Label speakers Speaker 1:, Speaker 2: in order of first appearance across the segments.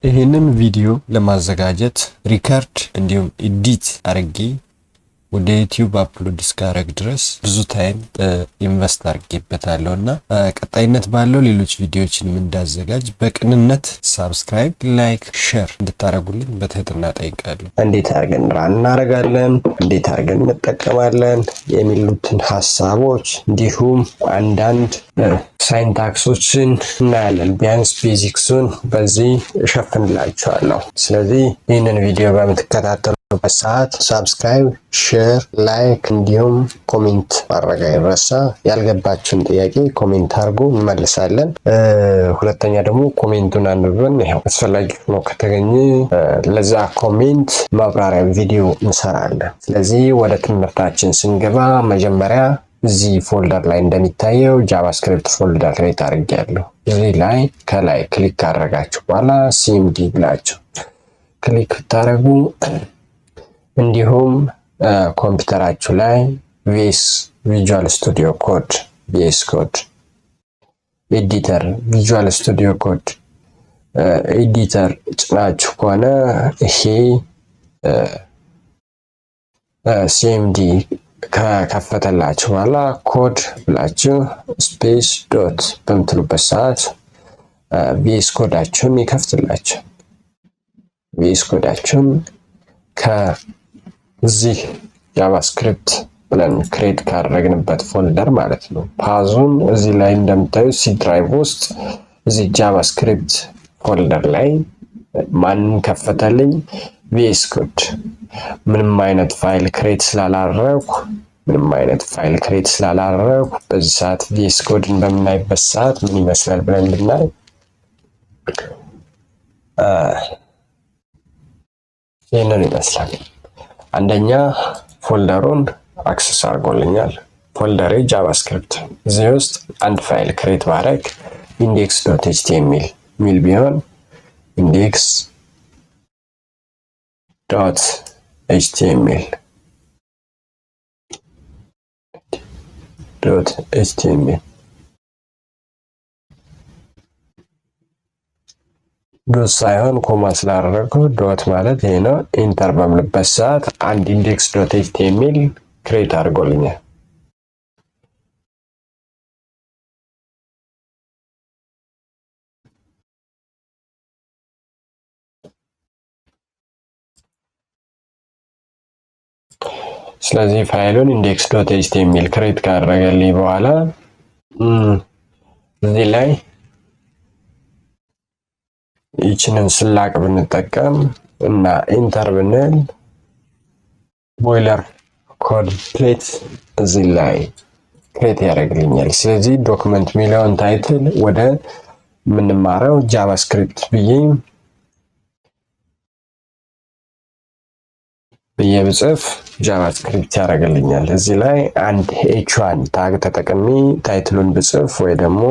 Speaker 1: ይህንን ቪዲዮ ለማዘጋጀት ሪከርድ እንዲሁም ኤዲት አድርጌ ወደ ዩቲዩብ አፕሎድ እስካረግ ድረስ ብዙ ታይም ኢንቨስት አድርጌበታለሁና ቀጣይነት ባለው ሌሎች ቪዲዮዎችንም እንዳዘጋጅ በቅንነት ሳብስክራይብ፣ ላይክ፣ ሼር እንድታረጉልኝ በትህትና ጠይቃለሁ። እንዴት አድርገን ራን እናደርጋለን፣ እንዴት አድርገን እንጠቀማለን የሚሉትን ሀሳቦች እንዲሁም አንዳንድ ሳይንታክሶችን እናያለን። ቢያንስ ቤዚክሱን በዚህ እሸፍንላችኋለሁ። ስለዚህ ይህንን ቪዲዮ በምትከታተሉ በሰዓት ሳብስክራይብ፣ ሼር፣ ላይክ እንዲሁም ኮሜንት ማድረግ አይረሳ። ያልገባችሁን ጥያቄ ኮሜንት አድርጉ እንመልሳለን። ሁለተኛ ደግሞ ኮሜንቱን አንብበን ያው አስፈላጊ ሆኖ ከተገኘ ለዛ ኮሜንት ማብራሪያ ቪዲዮ እንሰራለን። ስለዚህ ወደ ትምህርታችን ስንገባ መጀመሪያ እዚህ ፎልደር ላይ እንደሚታየው ጃቫስክሪፕት ፎልደር ክሬት አድርጌያለሁ። እዚህ ላይ ከላይ ክሊክ ካደረጋችሁ በኋላ ሲኤምዲ ብላችሁ ክሊክ ብታደርጉ እንዲሁም ኮምፒውተራችሁ ላይ ቪኤስ ቪዥዋል ስቱዲዮ ኮድ ቪኤስ ኮድ ኤዲተር ቪዥዋል ስቱዲዮ ኮድ ኤዲተር ጭናችሁ ከሆነ ይሄ ሲኤምዲ ከከፈተላችሁ በኋላ ኮድ ብላችሁ ስፔስ ዶት በምትሉበት ሰዓት ቪኤስ ኮዳችሁን ይከፍትላችሁ። ቪኤስ ኮዳችሁን ከዚህ ጃቫስክሪፕት ብለን ክሬት ካደረግንበት ፎልደር ማለት ነው። ፓዙን እዚህ ላይ እንደምታዩት ሲ ድራይቭ ውስጥ እዚህ ጃቫስክሪፕት ፎልደር ላይ ማንን ከፈተልኝ? ቪኤስ ኮድ። ምንም አይነት ፋይል ክሬት ስላላረኩ በዚህ ሰዓት ቪኤስ ኮድን በምናይበት ሰዓት ምን ይመስላል ብለን ብናይ ይህንን ይመስላል። አንደኛ ፎልደሩን አክሰስ አድርጎልኛል። ፎልደሬ ጃቫስክሪፕት እዚህ ውስጥ አንድ ፋይል ክሬት ባረግ ኢንዴክስ ዶት ኤችቲኤምኤል ሚል ቢሆን ኢንዴክስ ዶት ኤችቲኤምኤል ዶት ሳይሆን ኮማ ስላደረገው ዶት ማለት ይሄ ነው። ኢንተር በምልበት ሰዓት አንድ ኢንዴክስ ዶት ኤችቲኤምኤል ክሬት አድርጎልኛል። ስለዚህ ፋይሉን ኢንዴክስ ዶት ኤችቲኤምኤል ክሬት ካደረገልኝ በኋላ እዚህ ላይ ይችንን ስላቅ ብንጠቀም እና ኢንተር ብንል ቦይለር ኮድ ፕሌት እዚህ ላይ ክሬት ያደርግልኛል። ስለዚህ ዶክመንት ሚሊዮን ታይትል ወደ ምንማረው ጃቫስክሪፕት ብዬ ብጽፍ ጃቫስክሪፕት ያደርግልኛል። እዚህ ላይ አንድ ኤች1 ታግ ተጠቅሜ ታይትሉን ብጽፍ ወይ ደግሞ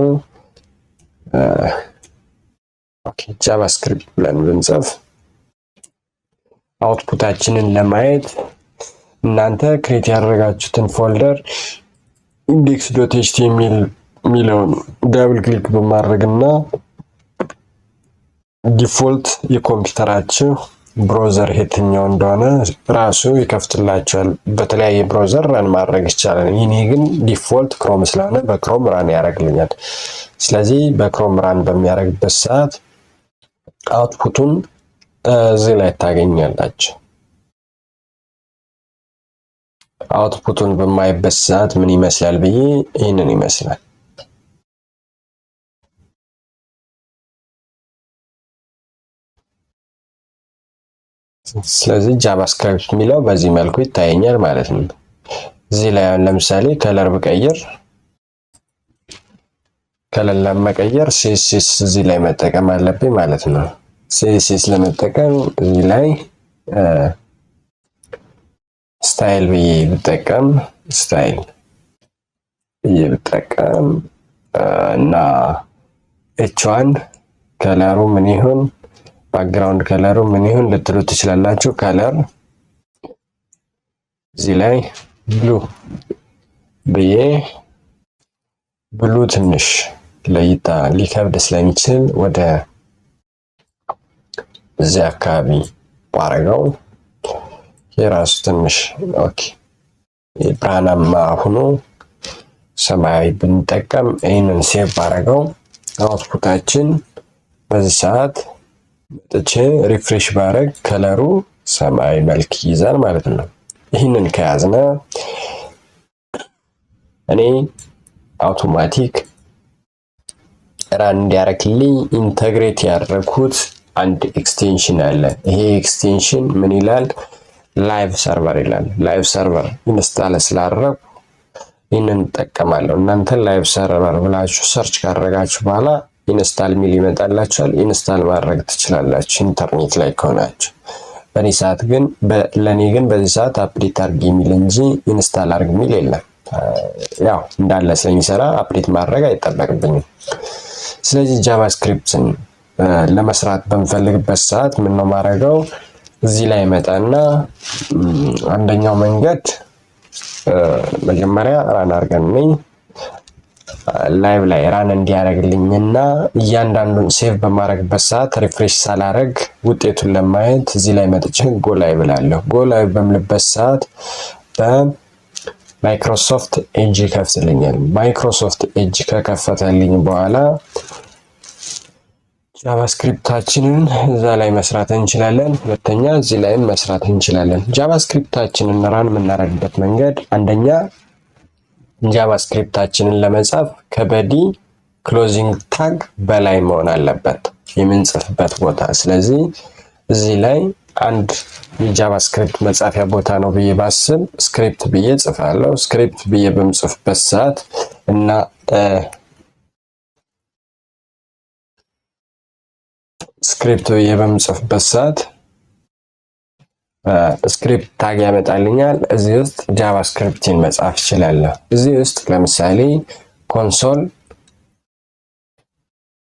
Speaker 1: ጃቫስክሪፕት ብለን ብንጽፍ አውትፑታችንን ለማየት እናንተ ክሬት ያደረጋችሁትን ፎልደር ኢንዴክስ ዶት ኤችቲኤምኤል ሚለውን ዳብል ክሊክ በማድረግና ዲፎልት የኮምፒውተራችሁ ብሮዘር የትኛው እንደሆነ ራሱ ይከፍትላችኋል። በተለያየ ብሮዘር ራን ማድረግ ይቻላል። ይሄ ግን ዲፎልት ክሮም ስለሆነ በክሮም ራን ያደርግልኛል። ስለዚህ በክሮም ራን በሚያደርግበት ሰዓት አውትፑቱን እዚህ ላይ ታገኛላችሁ። አውትፑቱን በማይበት ሰዓት ምን ይመስላል ብዬ ይህንን ይመስላል። ስለዚህ ጃቫስክሪፕት የሚለው በዚህ መልኩ ይታየኛል ማለት ነው። እዚህ ላይ ለምሳሌ ከለር ብቀይር ከለር ለመቀየር ሲኤስኤስ እዚህ ላይ መጠቀም አለብኝ ማለት ነው። ሲኤስኤስ ለመጠቀም እዚህ ላይ ስታይል ብዬ ብጠቀም እና ኤች1 ከለሩ ምን ይሁን ባክግራውንድ ከለሩ ምን ይሁን ልትሉ ትችላላችሁ። ከለር እዚህ ላይ ብሉ ብዬ ብሉ ትንሽ ለይታ ሊከብድ ስለሚችል ወደ እዚህ አካባቢ ባረገው የራሱ ትንሽ ኦኬ ብርሃናማ ሆኖ ሰማያዊ ብንጠቀም ይህንን ሴቭ ባረገው አውትፑታችን በዚህ ሰዓት መጥቼ ሪፍሬሽ ባረግ ከለሩ ሰማያዊ መልክ ይይዛል ማለት ነው። ይህንን ከያዝነ እኔ አውቶማቲክ ራን እንዲያረክልኝ ኢንተግሬት ያደረኩት አንድ ኤክስቴንሽን አለ። ይሄ ኤክስቴንሽን ምን ይላል? ላይቭ ሰርቨር ይላል። ላይቭ ሰርቨር ኢንስታል ስላደረኩ ይህንን እጠቀማለሁ። እናንተ ላይቭ ሰርቨር ብላችሁ ሰርች ካደረጋችሁ በኋላ ኢንስታል ሚል ይመጣላችኋል። ኢንስታል ማድረግ ትችላላችሁ ኢንተርኔት ላይ ከሆናችሁ። ለእኔ ግን በዚህ ሰዓት አፕዴት አድርግ የሚል እንጂ ኢንስታል አድርግ የሚል የለም። ያው እንዳለ ስለሚሰራ አፕዴት ማድረግ አይጠበቅብኝም። ስለዚህ ጃቫስክሪፕትን ለመስራት በምፈልግበት ሰዓት ምን ነው ማድረገው? እዚህ ላይ መጣና አንደኛው መንገድ መጀመሪያ ራን አድርገን ላይቭ ላይ ራን እንዲያደርግልኝና እያንዳንዱን ሴቭ በማድረግበት ሰዓት ሪፍሬሽ ሳላረግ ውጤቱን ለማየት እዚህ ላይ መጥቼ ጎ ላይቭ እላለሁ። ጎ ላይቭ በምልበት ሰዓት በማይክሮሶፍት ኤጅ ይከፍትልኛል። ማይክሮሶፍት ኤጅ ከከፈተልኝ በኋላ ጃቫስክሪፕታችንን እዛ ላይ መስራት እንችላለን። ሁለተኛ እዚህ ላይም መስራት እንችላለን። ጃቫስክሪፕታችንን ራን የምናደርግበት መንገድ አንደኛ ጃቫስክሪፕታችንን ለመጻፍ ከበዲ ክሎዚንግ ታግ በላይ መሆን አለበት የምንጽፍበት ቦታ። ስለዚህ እዚህ ላይ አንድ የጃቫስክሪፕት መጻፊያ ቦታ ነው ብዬ ባስብ ስክሪፕት ብዬ ጽፋለሁ። ስክሪፕት ብዬ በምጽፍበት ሰዓት እና ስክሪፕት ብዬ በምጽፍበት ሰዓት ስክሪፕት ታግ ያመጣልኛል። እዚህ ውስጥ ጃቫስክሪፕትን መጻፍ እችላለሁ። እዚህ ውስጥ ለምሳሌ ኮንሶል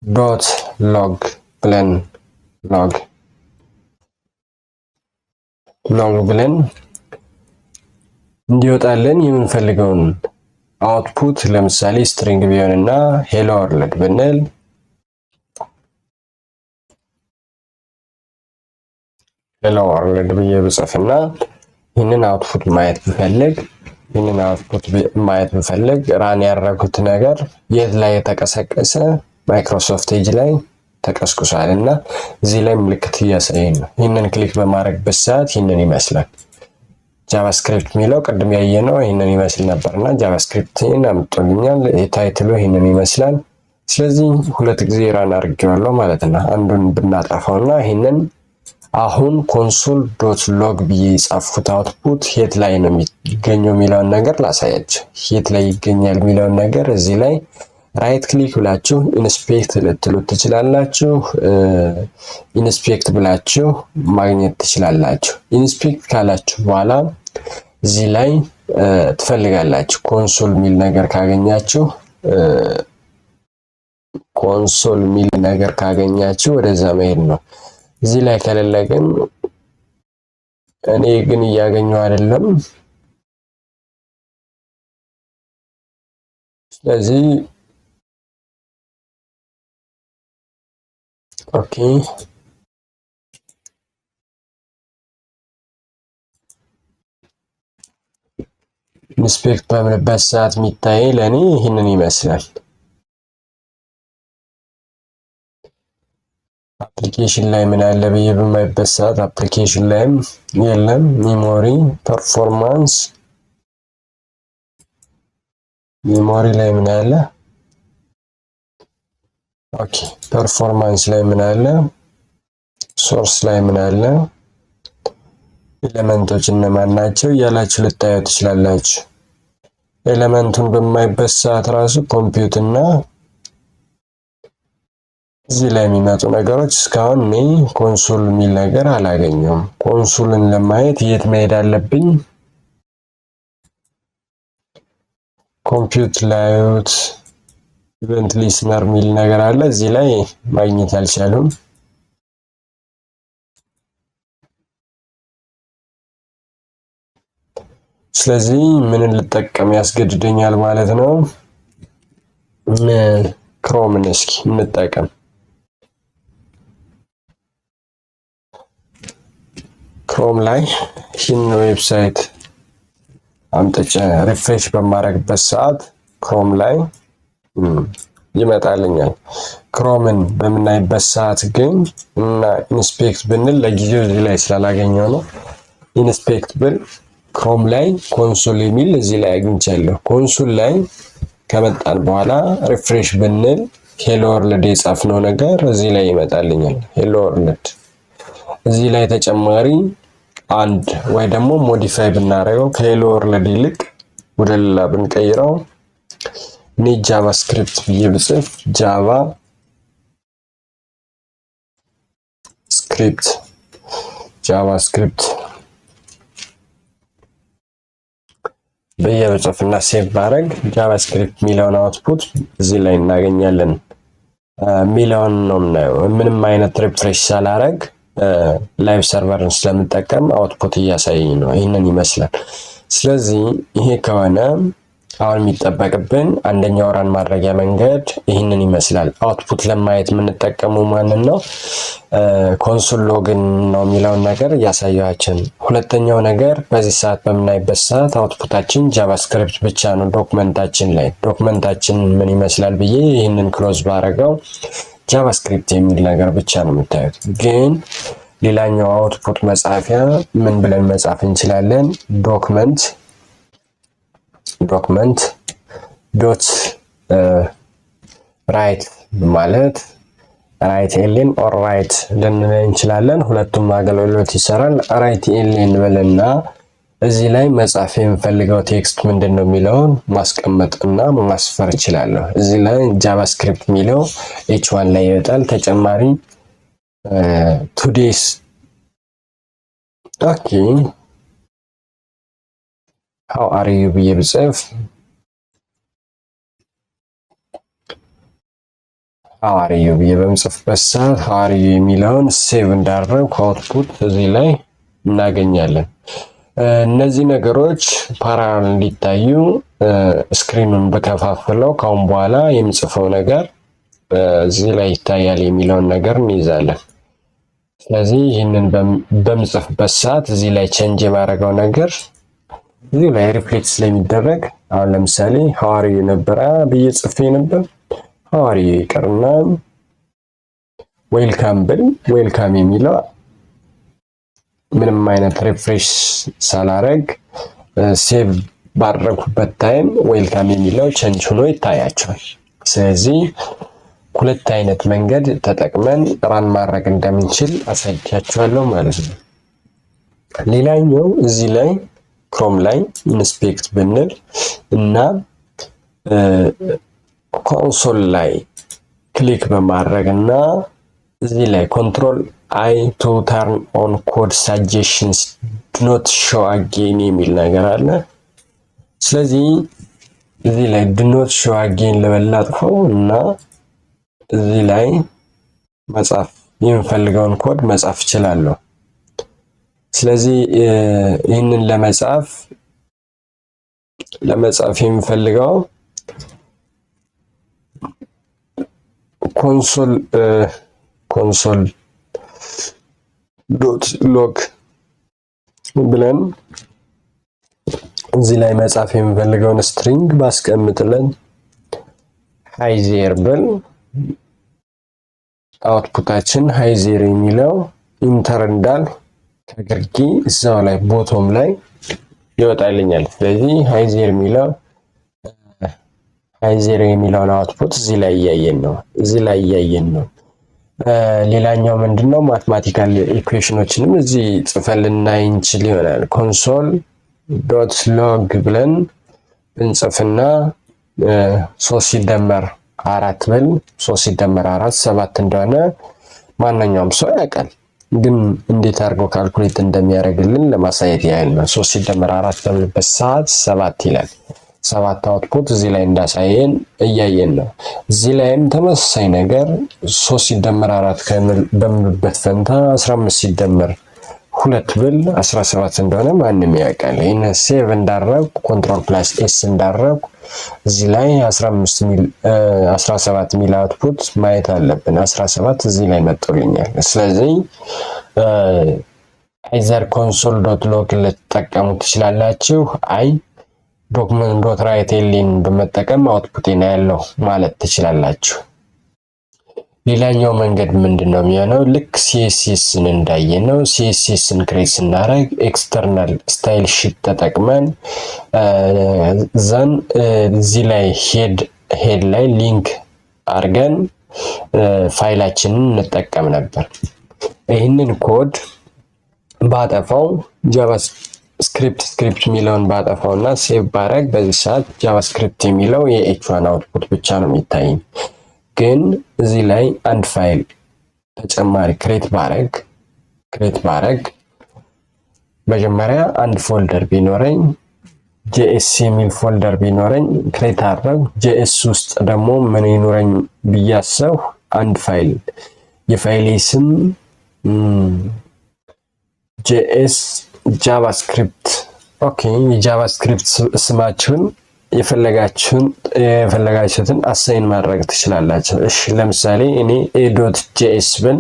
Speaker 1: ዶት ሎግ ብለን ብለን እንዲወጣልን የምንፈልገውን አውትፑት ለምሳሌ ስትሪንግ ቢሆንና ሄሎ ወርልድ ብንል ሄሎ ወርልድ ብዬ ብጽፍና ይህንን አውትፑት ማየት ብፈልግ ራን ያደረጉት ነገር የት ላይ የተቀሰቀሰ ማይክሮሶፍት ኤጅ ላይ ተቀስቅሷል እና እዚህ ላይ ምልክት እያሳየኝ ነው። ይህንን ክሊክ በማድረግበት ሰዓት ይህንን ይመስላል። ጃቫስክሪፕት የሚለው ቅድም ያየነው ይህንን ይመስል ነበርና ጃቫስክሪፕትን አምጥቶልኛል። ታይትሉ ይህንን ይመስላል። ስለዚህ ሁለት ጊዜ ራን አድርጌዋለሁ ማለት ነው። አንዱን ብናጠፋውና ይህንን አሁን ኮንሶል ዶት ሎግ ብዬ የጻፍኩት አውትፑት የት ላይ ነው የሚገኘው የሚለውን ነገር ላሳያችሁ። የት ላይ ይገኛል የሚለውን ነገር እዚህ ላይ ራይት ክሊክ ብላችሁ ኢንስፔክት ልትሉት ትችላላችሁ። ኢንስፔክት ብላችሁ ማግኘት ትችላላችሁ። ኢንስፔክት ካላችሁ በኋላ እዚህ ላይ ትፈልጋላችሁ። ኮንሶል ሚል ነገር ካገኛችሁ ወደዛ መሄድ ነው። እዚህ ላይ ከሌለ ግን እኔ ግን እያገኘው አይደለም። ስለዚህ ኦኬ ኢንስፔክት በምልበት ሰዓት የሚታይ ለኔ ይህንን ይመስላል። አፕሊኬሽን ላይ ምን አለ ብዬ በማይበት ሰዓት አፕሊኬሽን ላይም የለም። ሜሞሪ ላይ ምን አለ? ኦኬ ፐርፎርማንስ ላይ ምን አለ? ሶርስ ላይ ምን አለ? ኤሌመንቶች እነማን ናቸው እያላችሁ ልታዩ ትችላላችሁ። ኤሌመንቱን በማይበት ሰዓት ራሱ ኮምፒውት እና እዚህ ላይ የሚመጡ ነገሮች እስካሁን እኔ ኮንሶል የሚል ነገር አላገኘውም። ኮንሶልን ለማየት የት መሄድ አለብኝ? ኮምፒውት ላይት ኢቨንት ሊስነር የሚል ነገር አለ። እዚህ ላይ ማግኘት አልቻሉም። ስለዚህ ምንን ልጠቀም ያስገድደኛል ማለት ነው። ክሮምን እስኪ እንጠቀም። ክሮም ላይ ይህን ዌብሳይት አምጥቼ ሪፍሬሽ በማድረግበት ሰዓት ክሮም ላይ ይመጣልኛል። ክሮምን በምናይበት ሰዓት ግን እና ኢንስፔክት ብንል ለጊዜው እዚህ ላይ ስላላገኘው ነው። ኢንስፔክት ብል ክሮም ላይ ኮንሶል የሚል እዚህ ላይ አግኝቻለሁ። ኮንሶል ላይ ከመጣን በኋላ ሪፍሬሽ ብንል ሄሎ ወርልድ የጻፍነው ነገር እዚህ ላይ ይመጣልኛል። ሄሎ ወርልድ እዚህ ላይ ተጨማሪ አንድ ወይ ደግሞ ሞዲፋይ ብናደርገው ከሄሎ ወርልድ ይልቅ ወደ ሌላ ብንቀይረው እኔ ጃቫስክሪፕት ብዬ ብጽፍ ጃቫ ስክሪፕት ብዬ ብጽፍና ሴቭ ባረግ ጃቫስክሪፕት የሚለውን አውትፑት እዚህ ላይ እናገኛለን። ሚሊዮን ነው የምናየው። ምንም አይነት ሪፍሬሽ ሳላረግ ላይቭ ሰርቨርን ስለምጠቀም አውትፑት እያሳየኝ ነው። ይህንን ይመስላል። ስለዚህ ይሄ ከሆነ አሁን የሚጠበቅብን አንደኛው ራን ማድረጊያ መንገድ ይህንን ይመስላል። አውትፑት ለማየት የምንጠቀመው ማንን ነው? ኮንሶል ሎግን ነው የሚለውን ነገር እያሳያችን። ሁለተኛው ነገር በዚህ ሰዓት በምናይበት ሰዓት አውትፑታችን ጃቫስክሪፕት ብቻ ነው። ዶክመንታችን ምን ይመስላል ብዬ ይህንን ክሎዝ ባረገው ጃቫስክሪፕት የሚል ነገር ብቻ ነው የምታዩት። ግን ሌላኛው አውትፑት መጻፊያ ምን ብለን መጻፍ እንችላለን? ዶክመንት ዶት ራይት ማለት ራይት ኤሊን ኦር ራይት ልንል እንችላለን። ሁለቱም አገልግሎት ይሰራል። ራይት ኤሊን ብልና እዚህ ላይ መጻፍ የምፈልገው ቴክስት ምንድን ነው የሚለውን ማስቀመጥና ማስፈር እችላለሁ። እዚህ ላይ ጃቫስክሪፕት የሚለው h1 ላይ ይወጣል። ተጨማሪ ቱዴይስ ኦኬ ሃው አር ዩ ብዬ ብጽፍ ሃው አር ዩ ብዬ በምጽፍበት ሰዓት ሃው አር ዩ የሚለውን ሴቭ እንዳደረግ አውትፑት እዚህ ላይ እናገኛለን። እነዚህ ነገሮች ፓራል እንዲታዩ ስክሪኑን በከፋፍለው ካሁን በኋላ የሚጽፈው ነገር እዚህ ላይ ይታያል የሚለውን ነገር እንይዛለን። ስለዚህ ይህንን በምጽፍበት ሰዓት እዚህ ላይ ቼንጅ የማደርገው ነገር እዚህ ላይ ሪፍሌክት ስለሚደረግ አሁን ለምሳሌ ሃው አር ዩ ነበረ ብዬ ጽፌ ነበር። ሃው አር ዩ ይቀርና ዌልካም ብል ዌልካም የሚለው ምንም አይነት ሪፍሬሽ ሳላረግ ሴቭ ባደረኩበት ታይም ዌልካም የሚለው ቼንጅ ሆኖ ይታያቸዋል። ስለዚህ ሁለት አይነት መንገድ ተጠቅመን ራን ማድረግ እንደምንችል አሳይቻችኋለሁ ማለት ነው። ሌላኛው እዚህ ላይ ክሮም ላይ ኢንስፔክት ብንል እና ኮንሶል ላይ ክሊክ በማድረግ እና እዚህ ላይ ኮንትሮል አይ ቱ ተርን ኦን ኮድ ሳጀሽንስ ኖት ሾው አጌን የሚል ነገር አለ። ስለዚህ እዚህ ላይ ኖት ሾው አጌን ለበላጥፈው እና እዚህ ላይ መጻፍ የምፈልገውን ኮድ መጻፍ እችላለሁ። ስለዚህ ይህንን ለመጻፍ የምፈልገው ኮንሶል ዶት ሎግ ብለን እዚህ ላይ መጻፍ የምፈልገውን ስትሪንግ ባስቀምጥለን ሃይዜር ብል አውትፑታችን ሃይዜር የሚለው ኢንተር እንዳል ከግርጌ እዛው ላይ ቦቶም ላይ ይወጣልኛል። ስለዚህ ሃይዜር የሚለውን አውትፑት እዚህ ላይ እያየን ነው። ሌላኛው ምንድነው? ማትማቲካል ኢኩዌሽኖችንም እዚህ ጽፈን ልናይ እንችል ይሆናል። ኮንሶል ዶት ሎግ ብለን ብንጽፍና 3 ሲደመር 4 ብል 3 ሲደመር 4 7 እንደሆነ ማንኛውም ሰው ያውቃል። ግን እንዴት አድርጎ ካልኩሌት እንደሚያደርግልን ለማሳየት ያህል ነው። 3 ሲደመር 4 በምንበት ሰዓት 7 ይላል። 7 አውትፑት እዚህ ላይ እንዳሳየን እያየን ነው። እዚህ ላይም ተመሳሳይ ነገር 3 ሲደመር 4 በምንበት ፈንታ 15 ሲደመር 2 ብል 17 እንደሆነ ማንም ያውቃል። ይህን ሴቭ እንዳደረግኩ ኮንትሮል ፕላስ ኤስ እንዳደረግኩ እዚህ ላይ 17 ሚል አውትፑት ማየት አለብን። 17 እዚህ ላይ መጥቶልኛል። ስለዚህ አይዘር ኮንሶል ዶት ሎግ ልትጠቀሙ ትችላላችሁ። አይ ዶክመንት ዶት ራይት ኤልን በመጠቀም አውትፑት ያለው ማለት ትችላላችሁ። ሌላኛው መንገድ ምንድነው የሚሆነው? ልክ ሲኤስኤስን እንዳየነው ሲኤስኤስን ክሬት ስናደርግ ኤክስተርናል ስታይል ሺት ተጠቅመን ዘን እዚህ ላይ ሄድ ላይ ሊንክ አድርገን ፋይላችንን እንጠቀም ነበር። ይህንን ኮድ ባጠፋው ስክሪፕት የሚለውን ባጠፋውና ሴቭ ባረግ በዚህ ሰዓት ጃቫስክሪፕት የሚለው የኤች1 አውትፑት ብቻ ነው የሚታየኝ። ግን እዚህ ላይ አንድ ፋይል ተጨማሪ ክሬት ባረግ መጀመሪያ አንድ ፎልደር ቢኖረኝ ጄኤስ የሚል ፎልደር ቢኖረኝ ክሬት አድርገው ጄኤስ ውስጥ ደግሞ ምን ይኖረኝ ብያሰው አንድ ፋይል የፋይሌ ስም ጄኤስ ጃቫስክሪፕት ኦኬ የጃቫስክሪፕት ስማችሁን የፈለጋችሁትን አሳይን ማድረግ ትችላላችሁ። እሺ ለምሳሌ እኔ a.js ብን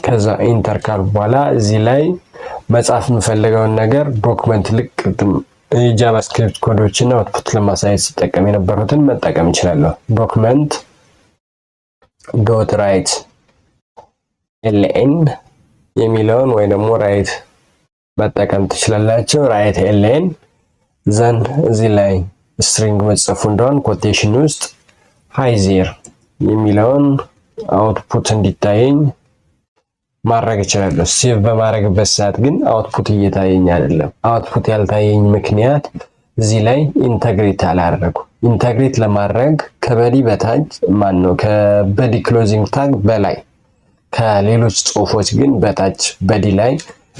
Speaker 1: ከዛ ኢንተር ካል በኋላ እዚህ ላይ መጻፍ የምፈልገውን ነገር ዶክመንት ልቅድም የጃቫስክሪፕት ኮዶችን አውትፑት ለማሳየት ሲጠቀም የነበሩትን መጠቀም እችላለሁ። ዶክመንት ዶት ራይት ኤልኤን የሚለውን ወይ ደግሞ ራይት መጠቀም ትችላላችሁ። ራይት ኤልኤን ዘን እዚህ ላይ ስትሪንግ መጽፉ እንደሆን ኮቴሽን ውስጥ ሃይ ዜር የሚለውን አውትፑት እንዲታየኝ ማድረግ እችላለሁ። ሴቭ በማድረግበት ሰዓት ግን አውትፑት እየታየኝ አይደለም። አውትፑት ያልታየኝ ምክንያት እዚህ ላይ ኢንተግሬት አላደረጉ። ኢንተግሬት ለማድረግ ከበዲ በታች ከበዲ ክሎዚንግ ታግ በላይ ከሌሎች ጽሁፎች ግን በታች በዲ ላይ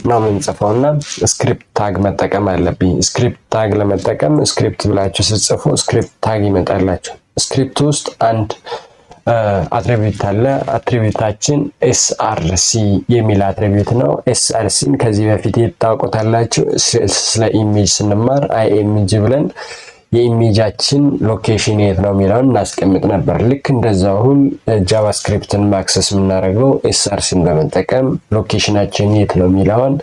Speaker 1: ነው የምንጽፈውና ስክሪፕት ታግ መጠቀም አለብኝ። ስክሪፕት ታግ ለመጠቀም ስክሪፕት ብላችሁ ስትጽፉ ስክሪፕት ታግ ይመጣላችሁ። ስክሪፕት ውስጥ አንድ አትሪቢዩት አለ። አትሪቢዩታችን ኤስአርሲ የሚል አትሪቢዩት ነው። ኤስአርሲን ከዚህ በፊት ታውቁታላችሁ። ስለ ኢሜጅ ስንማር አይኤምጂ ብለን የኢሜጃችን ሎኬሽን የት ነው የሚለውን እናስቀምጥ ነበር። ልክ እንደዛው ሁሉ ጃቫስክሪፕትን ማክሰስ የምናደርገው ኤስአርሲን በመጠቀም ሎኬሽናችን የት ነው የሚለውን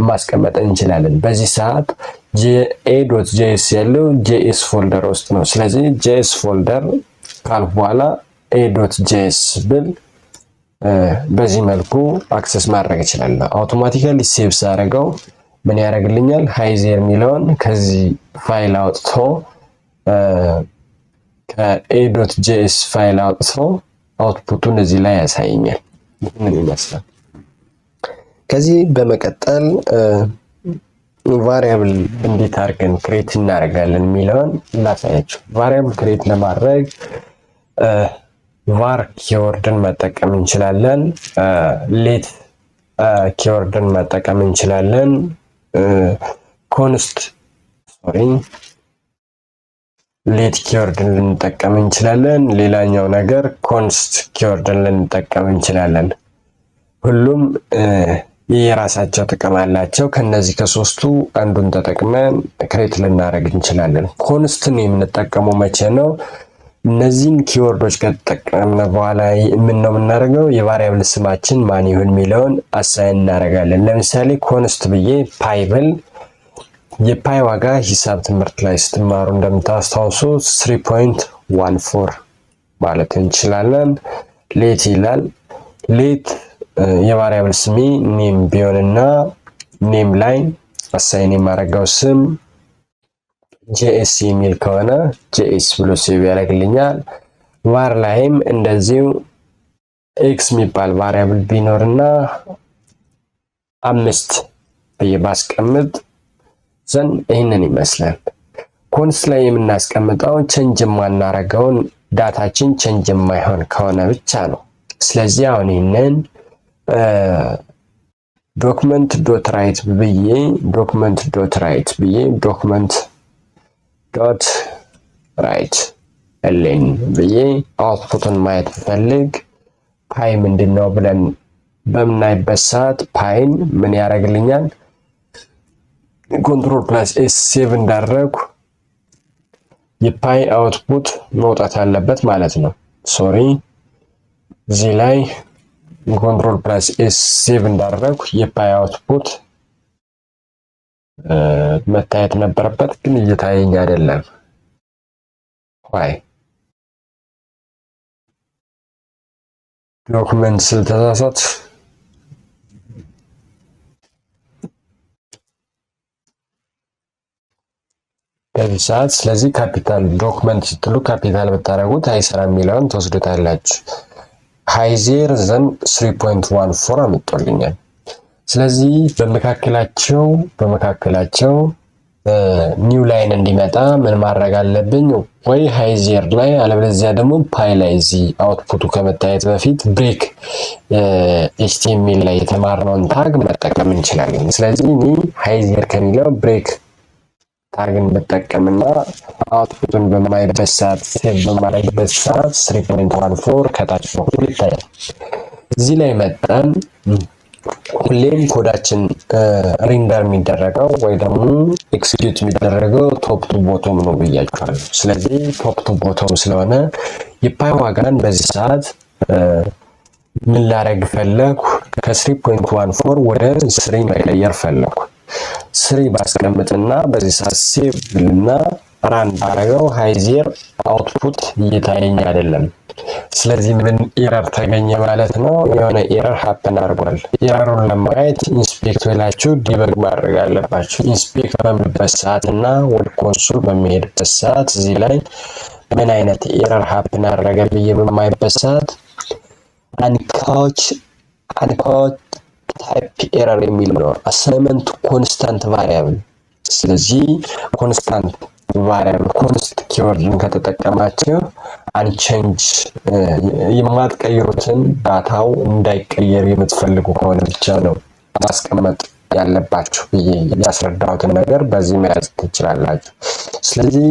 Speaker 1: ማስቀመጥ እንችላለን። በዚህ ሰዓት a.js ያለው ጄኤስ ፎልደር ውስጥ ነው። ስለዚህ ጄኤስ ፎልደር ካልኩ በኋላ a.js ብል በዚህ መልኩ አክሰስ ማድረግ እችላለሁ። አውቶማቲካሊ ሴቭ ሳደርገው ምን ያደርግልኛል? ሃይዜር የሚለውን ከዚህ ፋይል አውጥቶ ከa.js ፋይል አውጥቶ አውትፑቱን እዚህ ላይ ያሳየኛል። ምን ይመስላል? ከዚህ በመቀጠል ቫሪያብል እንዴት አድርገን ክሬት እናደርጋለን የሚለውን ላሳያችሁ። ቫሪያብል ክሬት ለማድረግ var ኪወርድን መጠቀም እንችላለን። ሌት ኪወርድን መጠቀም እንችላለን። ሌት ኪወርድን ልንጠቀም እንችላለን። ሌላኛው ነገር ኮንስት ኪወርድን ልንጠቀም እንችላለን። ሁሉም የራሳቸው ጥቅም አላቸው። ከነዚህ ከሶስቱ አንዱን ተጠቅመን ክሬት ልናደርግ እንችላለን። ኮንስትን የምንጠቀመው መቼ ነው? እነዚህን ኪወርዶች ከተጠቀምነ በኋላ ምን ነው የምናደርገው? የቫሪያብል ስማችን ማን ይሁን የሚለውን አሳይን እናደርጋለን። ለምሳሌ ኮንስት ብዬ ፓይ ብል የፓይ ዋጋ ሂሳብ ትምህርት ላይ ስትማሩ እንደምታስታውሱ 3.14 ማለት እንችላለን። ሌት ይላል። ሌት የቫሪያብል ስሜ ኔም ቢሆንና ኔም ላይ አሳይን የማደርገው ስም ጄኤስ የሚል ከሆነ ጄኤስ ብሎ ሴቭ ያደርግልኛል። ቫር ላይም እንደዚሁ ኤክስ የሚባል ቫሪያብል ቢኖርና 5 ብዬ ባስቀምጥ ዘንድ ይህንን ይመስላል። ኮንስት ላይ የምናስቀምጠው ቼንጅ የማናረገውን ዳታችን ቼንጅ የማይሆን ከሆነ ብቻ ነው። ስለዚህ አሁን ይህንን ዶክመንት ዶት ራይት ብዬ ዶክመንት ዶት ራይት ኤልን ብዬ አውትፑትን ማየት ብፈልግ ፓይ ምንድነው ብለን በምናይበት ሰዓት ፓይን ምን ያደርግልኛል? ኮንትሮል ፕላስ ኤስ ሴቭ እንዳደረጉ የፓይ አውትፑት መውጣት አለበት ማለት ነው። ሶሪ እዚህ ላይ ኮንትሮል ፕላስ ኤስ ሴቭ እንዳደረግኩ የፓይ አውትፑት መታየት ነበረበት፣ ግን እየታየኝ አይደለም። ዋይ ዶክመንት ስለተሳሳት በዚህ ሰዓት። ስለዚህ ካፒታል ዶክመንት ስትሉ ካፒታል ብታደርጉት አይሰራም የሚለውን ትወስዱታላችሁ። ሃይዜር ዘን 3.14 አመጣልኛል። ስለዚህ በመካከላቸው ኒው ላይን እንዲመጣ ምን ማድረግ አለብኝ? ወይ ሃይዜር ላይ አለበለዚያ ደግሞ ፓይ ላይ እዚህ አውትፑቱ ከመታየት በፊት ብሬክ ኤችቲኤምኤል ላይ የተማርነውን ታግ መጠቀም እንችላለን። ስለዚህ እኔ ሃይዜር ከሚለው ብሬክ ታግን መጠቀምና አውትፑቱን በማይበት ሰዓት ሴቭ በማድረግበት ሰዓት 3.14 ከታች በኩል ይታያል። እዚህ ላይ መጣን። ሁሌም ኮዳችን ሪንደር የሚደረገው ወይ ደግሞ ኤክስኪዩት የሚደረገው ቶፕ ቱ ቦቶም ነው ብያችኋለሁ። ስለዚህ ቶፕ ቱ ቦቶም ስለሆነ የፓይ ዋጋን በዚህ ሰዓት ምን ላደርግ ፈለኩ? ከ3.14 ወደ 3 መቀየር ፈለኩ። 3 ባስቀምጥና በዚህ ሰዓት ሴቭ ብልና ራን ባደረገው ሃይዜር አውትፑት እየታየኝ አይደለም። ስለዚህ ምን ኤረር ተገኘ ማለት ነው? የሆነ ኤረር ሀፕን አድርጓል። ኤረሩን ለማየት ኢንስፔክት ብላችሁ ዲበግ ማድረግ አለባችሁ። ኢንስፔክት በምልበት ሰዓት እና ወደ ኮንሶል በሚሄድበት ሰዓት እዚህ ላይ ምን አይነት ኤረር ሀፕን አደረገ ብዬ በማይበት ሰዓት አንካዎች ታይፕ ኤረር የሚል ነው። አሳይመንት ኮንስታንት ቫሪያብል። ስለዚህ ኮንስታንት ቫሪያብል ኮንስት ኪወርድን ከተጠቀማችሁ አንቼንጅ የማትቀይሩትን ዳታው እንዳይቀየር የምትፈልጉ ከሆነ ብቻ ነው ማስቀመጥ ያለባችሁ ብዬ ያስረዳሁትን ነገር በዚህ መያዝ ትችላላችሁ። ስለዚህ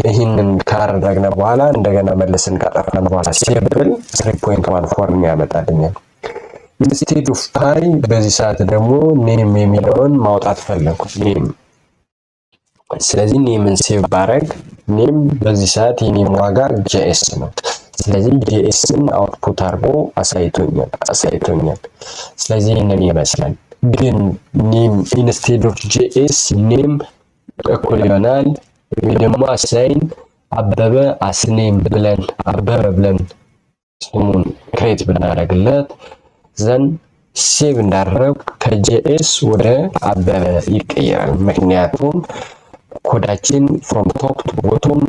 Speaker 1: ይህንን ካደረግን በኋላ እንደገና መልስን ካጠፋን በኋላ ሴብል 3.14 ያመጣልኛል። ኢንስቴድ ኦፍ ፓይ በዚህ ሰዓት ደግሞ ኔም የሚለውን ማውጣት ፈለኩ። ኔም። ስለዚህ ኔምን ሴቭ ባረግ ኔም በዚህ ሰዓት የኔም ዋጋ ጄኤስ ነው። ስለዚህ ጄኤስን አውትፑት አድርጎ አሳይቶኛል። ስለዚህ ይህንን ይመስላል። ግን ኔም ኢንስቴድ ኦፍ ጄኤስ ኔም እኩል ይሆናል ወይ ደግሞ አሳይን አበበ አስኔም ብለን ስሙን ክሬት ብናደርግለት ዘን ሴቭ እንዳደረግ ከጄኤስ ወደ አበበ ይቀየራል። ምክንያቱም ኮዳችን ፍሮም ቶፕ ቱ ቦቶም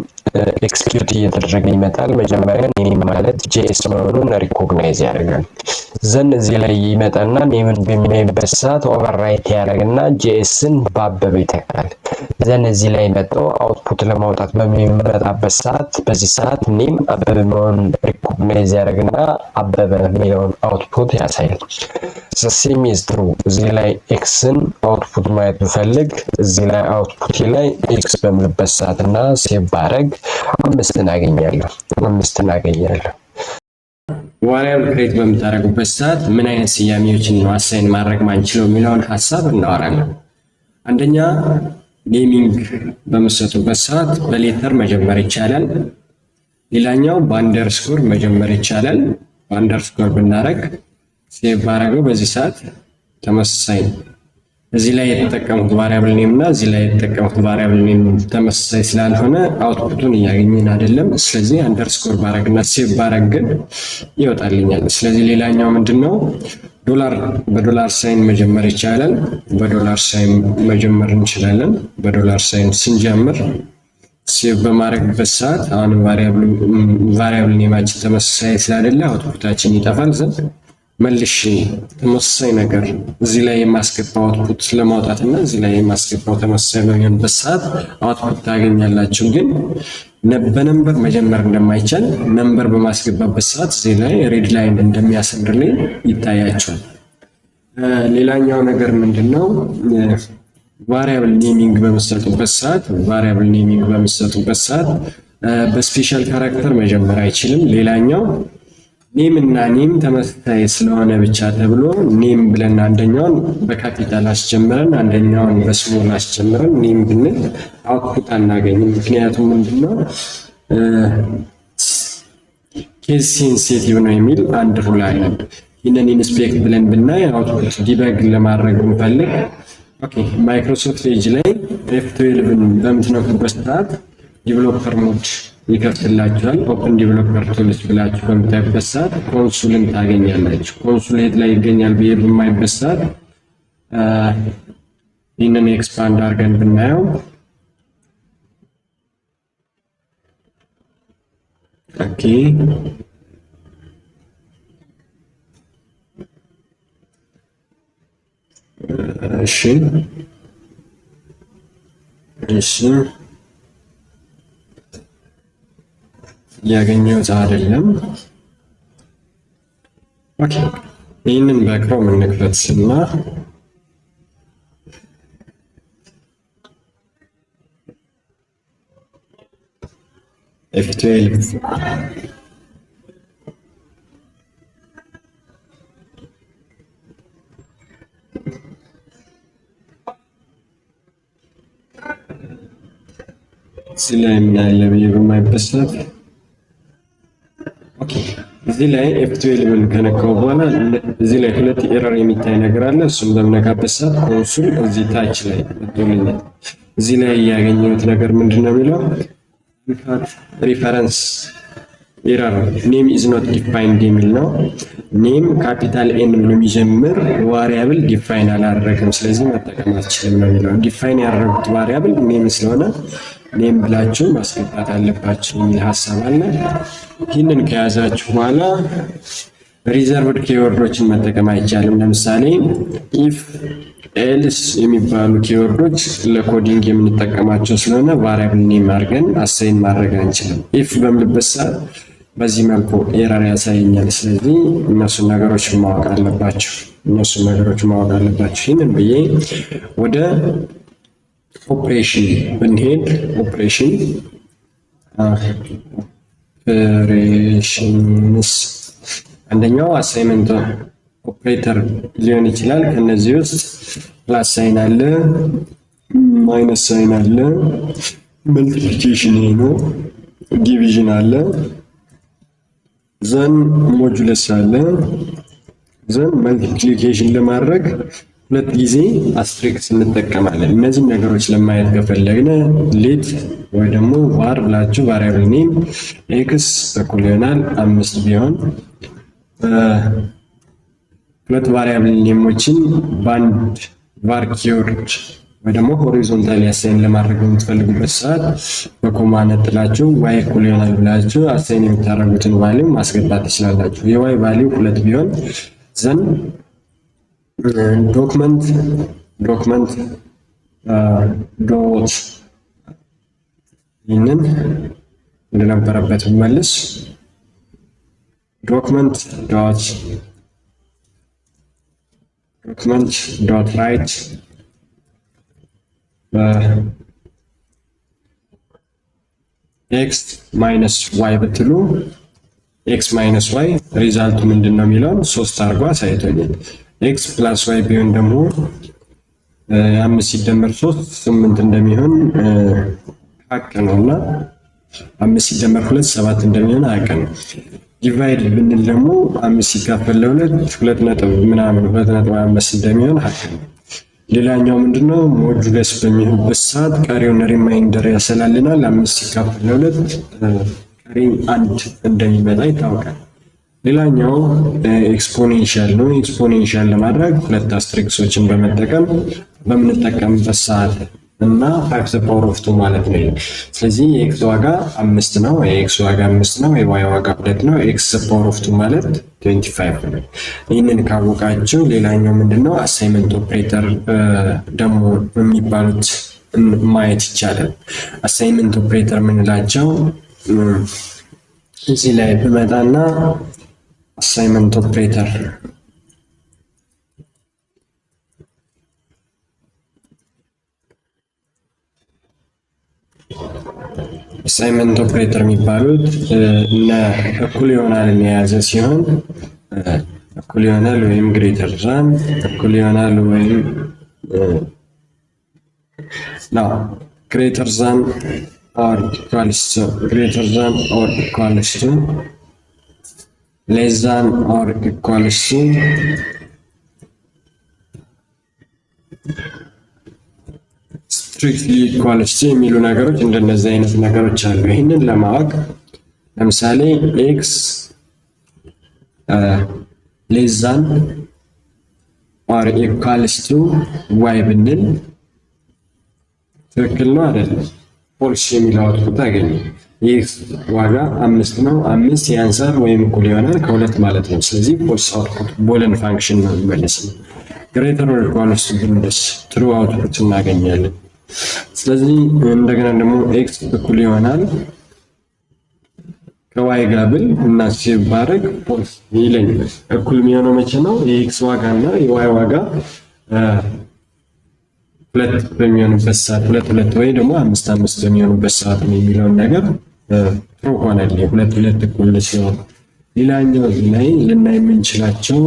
Speaker 1: ኤክስኪዩት እየተደረገ ይመጣል። መጀመሪያ ኔም ማለት ጄኤስ መሆኑን ሪኮግናይዝ ያደርጋል። ዘን እዚህ ላይ ይመጣና ኔምን በሚያይበት ሰዓት ኦቨርራይት ያደርግና ጄኤስን በአበበ ይተካል። ዘን እዚህ ላይ መጣው አውትፑት ለማውጣት በሚመጣበት ሰዓት በዚህ ሰዓት ኔም አበበ መሆኑን ሪኮግናይዝ ያደርግና አበበ የሚለውን አውትፑት ያሳያል። ሴም ኢዝ ትሩ። እዚህ ላይ ኤክስን አውትፑት ማየት ብፈልግ እዚህ ላይ አውትፑት ላይ ኤክስ በምልበት ሰዓት እና ሴቭ ባረግ 5 አገኛለሁ። ቫሪያብል ክሬት በምታደርጉበት ሰዓት ምን አይነት ስያሜዎችን ነው አሳይን ማድረግ ማንችለው የሚለውን ሀሳብ እናወራለን። አንደኛ ኔሚንግ በምትሰጡበት ሰዓት በሌተር መጀመር ይቻላል። ሌላኛው በአንደርስኮር መጀመር ይቻላል። በአንደርስኮር ብናደርግ ሴቭ ባረገው በዚህ ሰዓት ተመሳሳይ ነው። እዚህ ላይ የተጠቀሙት ቫሪያብል ኔም እና እዚህ ላይ የተጠቀሙት ቫሪያብል ኔም ተመሳሳይ ስላልሆነ አውትፑቱን እያገኘን አይደለም። ስለዚህ አንደርስኮር ባረግና ሴቭ ባረግ ግን ይወጣልኛል። ስለዚህ ሌላኛው ምንድነው በዶላር ሳይን መጀመር ይቻላል። በዶላር ሳይን መጀመር እንችላለን። በዶላር ሳይን ስንጀምር ሴቭ በማድረግበት ሰዓት አሁን ቫሪያብል ኔማችን ተመሳሳይ ስላይደለ አውትፑታችን ይጠፋል። ዘንድ መልሼ ተመሳሳይ ነገር እዚህ ላይ የማስገባው አውትፑት ለማውጣት እና እዚህ ላይ የማስገባው ተመሳሳይ በሚሆንበት ሰዓት አውትፑት ታገኛላችሁ። ግን በነምበር መጀመር እንደማይቻል ነምበር በማስገባበት ሰዓት እዚህ ላይ ሬድ ላይን እንደሚያሰምርልኝ ይታያቸዋል። ሌላኛው ነገር ምንድነው? ቫሪያብል ኔሚንግ በምትሰጡበት ሰዓት በስፔሻል ካራክተር መጀመር አይችልም። ሌላኛው ኔም እና ኔም ተመሳሳይ ስለሆነ ብቻ ተብሎ ኔም ብለን አንደኛውን በካፒታል አስጀምረን አንደኛውን በስሞል አስጀምረን ኔም ብንል አውትፑት አናገኝም። ምክንያቱም ምንድነው ኬዝ ሴንሲቲቭ ነው የሚል አንድ ሩል አለ። ይህንን ኢንስፔክት ብለን ብናይ አውትፑት ዲበግ ለማድረግ ብንፈልግ ኦኬ ማይክሮሶፍት ኤጅ ላይ F12ን በምትነኩበት ሰዓት ዲቨሎፐር ሞድ ይከፍትላችኋል። ኦፕን ዲቨሎፐር ቱልስ ብላችሁ በምታዩበት ሰዓት ኮንሱልን ታገኛላችሁ። ኮንሱል የት ላይ ይገኛል ብዬ በማይበት ሰዓት ይህንን ኤክስፓንድ አድርገን ብናየው ኦኬ እሺ ያገኘሁት አይደለም። ኦኬ ይህንን በክሮም እንክፈትና F12 እዚህ ላይ ምን አለ ብዬ በማይበት ሰዓት ኦኬ እዚህ ላይ F12ን ከነካው በኋላ እዚህ ላይ ሁለት ኤረር የሚታይ ነገር አለ። እሱም በምነካበት ሰዓት ኮንሱል እዚህ ታች ላይ መጥቶልኛል። እዚህ ላይ ያገኘሁት ነገር ምንድነው የሚለው ሪፈረንስ ኤረር ኔም ኢዝ ኖት ዲፋይንድ የሚል ነው። ኔም ካፒታል ኤን ብሎ የሚጀምር ቫሪያብል ዲፋይን አላደረግም፣ ስለዚህ መጠቀም አትችልም ነው የሚለው። ዲፋይን ያደረጉት ቫሪያብል ኔም ስለሆነ ኔም ብላችሁ ማስገባት አለባችሁ የሚል ሀሳብ አለ። ይህንን ከያዛችሁ በኋላ ሪዘርቭድ ኪወርዶችን መጠቀም አይቻልም። ለምሳሌ ኢፍ ኤልስ የሚባሉ ኪወርዶች ለኮዲንግ የምንጠቀማቸው ስለሆነ ቫሪያብል ኔም አድርገን አሳይን ማድረግ አንችልም። ኢፍ በምልበት ሰዓት በዚህ መልኩ ኤረር ያሳየኛል። ስለዚህ እነሱን ነገሮች ማወቅ አለባችሁ። ይህንን ብዬ ወደ ኦፕሬሽን ብንሄድ ኦፕሬሽንስ አንደኛው አሳይመንት ኦፕሬተር ሊሆን ይችላል። ከነዚህ ውስጥ ፕላስ ሳይን አለ፣ ማይነስ ሳይን አለ፣ መልቲፕሊኬሽን ነው፣ ዲቪዥን አለ፣ ዘን ሞጁለስ አለ። ዘን መልቲፕሊኬሽን ለማድረግ ሁለት ጊዜ አስትሪክስ እንጠቀማለን። እነዚህ ነገሮች ለማየት ከፈለግን ሌት ወይ ደግሞ var ብላችሁ ቫሪያብል ኔም ኤክስ እኩል ይሆናል 5 ቢሆን ሁለት ቫሪያብል ኔሞችን በአንድ var ኪወርድ ወይ ደግሞ ሆሪዞንታሊ አሳይን ለማድረግ የምትፈልጉበት ሰዓት በኮማ ነጥላችሁ y እኩል ይሆናል ብላችሁ አሳይን የምታደርጉትን ቫልዩ ማስገባት ትችላላችሁ። የy ቫልዩ 2 ቢሆን ዘን ዶክመንት ዶት ይህንን እንደነበረበት መልስ ዶክመንት ዶት ራይት ኤክስ ማይነስ ዋይ ብትሉ ኤክስ ማይነስ ዋይ ሪዛልቱ ምንድን ነው የሚለውን 3 አድርጎ አሳይቶኛል። ኤክስ ፕላስ ዋይ ቢሆን ደግሞ 5 ሲደመር 3 8 እንደሚሆን ሀቅ ነውና 5 ሲደመር 2 7 እንደሚሆን ሀቅ ነው። ዲቫይድ ብንል ደግሞ 5 ሲካፈል ለ2 2 ነጥብ ምናምን 2.5 እንደሚሆን ሀቅ ነው። ሌላኛው ምንድነው ሞጁለስ በሚሆንበት ሰዓት ቀሪውን ሪማይንደር ያሰላልናል። 5 ሲካፈል ለ2 ቀሪ 1 እንደሚመጣ ይታወቃል። ሌላኛው ኤክስፖኔንሻል ነው። ኤክስፖኔንሻል ለማድረግ ሁለት አስትሪክሶችን በመጠቀም በምንጠቀምበት ሰዓት እና 5 to the power of 2 ማለት ነው። ስለዚህ የኤክስ ዋጋ 5 ነው፣ የኤክስ ዋጋ 5 ነው፣ የዋይ ዋጋ 2 ነው። ኤክስ to the power of 2 ማለት 25 ነው። ይህንን ካወቃችሁ ሌላኛው ምንድነው አሳይመንት ኦፕሬተር ደግሞ የሚባሉት ማየት ይቻላል። አሳይመንት ኦፕሬተር የምንላቸው እዚህ ላይ በመጣና አሳይመንት ኦፕሬተር የሚባሉት እና እኩል ይሆናል የያዘ ሲሆን እኩል ይሆናል ወይም ግሬተር ዛን እኩል ይሆናል ወይም ግሬተር ዛን or equals to less than or equals to strictly equals to የሚሉ ነገሮች እንደነዚህ አይነት ነገሮች አሉ። ይሄንን ለማወቅ ለምሳሌ x less than or equals to y ብንል ትክክል ነው አይደለም? ፎልስ የሚለው አውትፑት አገኘ። ይህ ዋጋ 5 ነው። 5 ያንሳል ወይም እኩል ይሆናል ከ2 ማለት ነው። ስለዚህ ፎልስ አውትፑት ቦለን ፋንክሽን ነው የሚመልስልን። ግሬተር ኦር ኢኳልስ ቱ ብንልስ ትሩ አውትፑት እናገኛለን። ስለዚህ እንደገና ደግሞ ኤክስ እኩል ይሆናል ከዋይ ጋር ብል እና ሴቭ ባረግ ፎልስ ይለኛል። እኩል የሚሆነው መቼ ነው? የኤክስ ዋጋ እና የዋይ ዋጋ ሁለት በሚሆንበት ሰዓት ሁለት ወይ ደግሞ 5 በሚሆንበት ሰዓት ነው የሚለውን ነገር ትሩ ሆነልኝ። ሁለት እኩል ሲሆን ሌላኛው ላይ ልናይ የምንችላቸው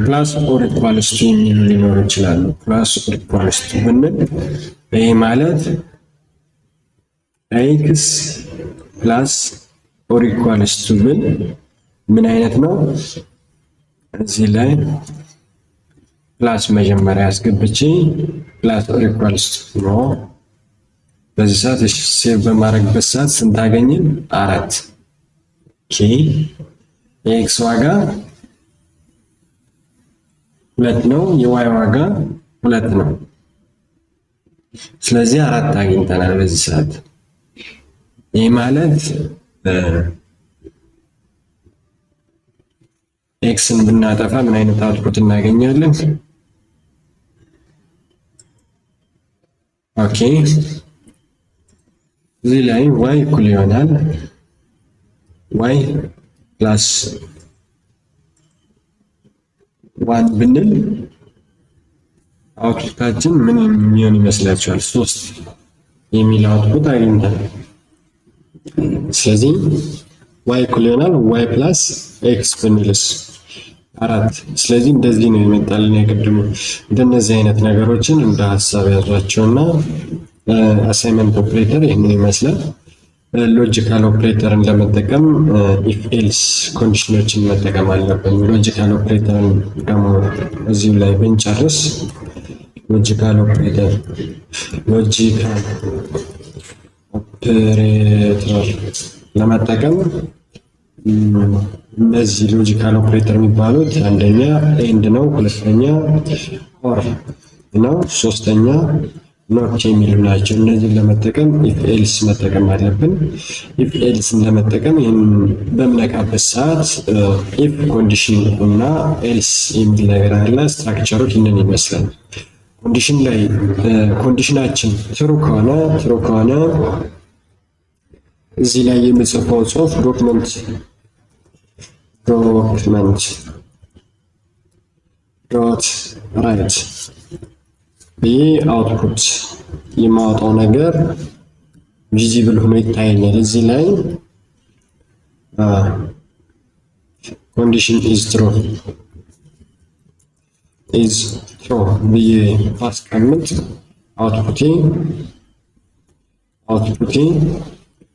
Speaker 1: ፕላስ ኦር ኢኳልስ ቱ የሚሉ ሊኖሩ ይችላሉ። ፕላስ ኦር ኢኳልስ ቱ ብንል ይሄ ማለት ኤክስ ፕላስ ኦር ኢኳልስ ቱ ብል ምን አይነት ነው? እዚህ ላይ ፕላስ መጀመሪያ አስገብቼ ፕላስ ኦር ኢኳልስ ቱ ነው። በዚህ ሰዓት ሴቭ በማድረግበት ሰዓት ስንት አገኘን? 4 ኦኬ። የኤክስ ዋጋ 2 ነው፣ የዋይ ዋጋ 2 ነው። ስለዚህ 4 አግኝተናል በዚህ ሰዓት። ይህ ማለት ኤክስን ብናጠፋ ምን አይነት አውትፑት እናገኛለን? ኦኬ እዚህ ላይ ዋይ እኩል ይሆናል ዋይ ፕላስ 1 ብንል አውትፑታችን ምን የሚሆን ይመስላችኋል? 3 የሚል አውትፑት አግኝተናል። ስለዚህ ዋይ እኩል ይሆናል ዋይ ፕላስ ኤክስ ብንልስ 4። ስለዚህ እንደዚህ ነው የመጣልን የቅድሙ። እንደነዚህ አይነት ነገሮችን እንደ ሀሳብ ያዟቸውና አሳይመንት ኦፕሬተር ይህንን ይመስላል። ሎጂካል ኦፕሬተርን ለመጠቀም ኢፍ ኤልስ ኮንዲሽኖችን መጠቀም አለብን። ሎጂካል ኦፕሬተርን ደግሞ እዚሁ ላይ ብንጨርስ ሎጂካል ኦፕሬተር ለመጠቀም እነዚህ ሎጂካል ኦፕሬተር የሚባሉት አንደኛ ኤንድ ነው፣ ሁለተኛ ኦር ነው፣ ሶስተኛ ኖት የሚሉ ናቸው። እነዚህን ለመጠቀም ኢፍ ኤልስ መጠቀም አለብን። ኢፍ ኤልስን ለመጠቀም ይህን በምነካበት ሰዓት ኢፍ ኮንዲሽን እና ኤልስ የሚል ነገር አለ። ስትራክቸሩ ይህንን ይመስላል። ኮንዲሽን ላይ ኮንዲሽናችን ትሩ ከሆነ እዚህ ላይ የምጽፈው ጽሁፍ ዶክመንት ዶት ራይት ይህ አውትፑት የማወጣው ነገር ቪዚብል ሆኖ ይታየኛል። እዚህ ላይ ኮንዲሽን ኢዝ ትሩ ብዬ ማስቀምጥ አውትፑቴ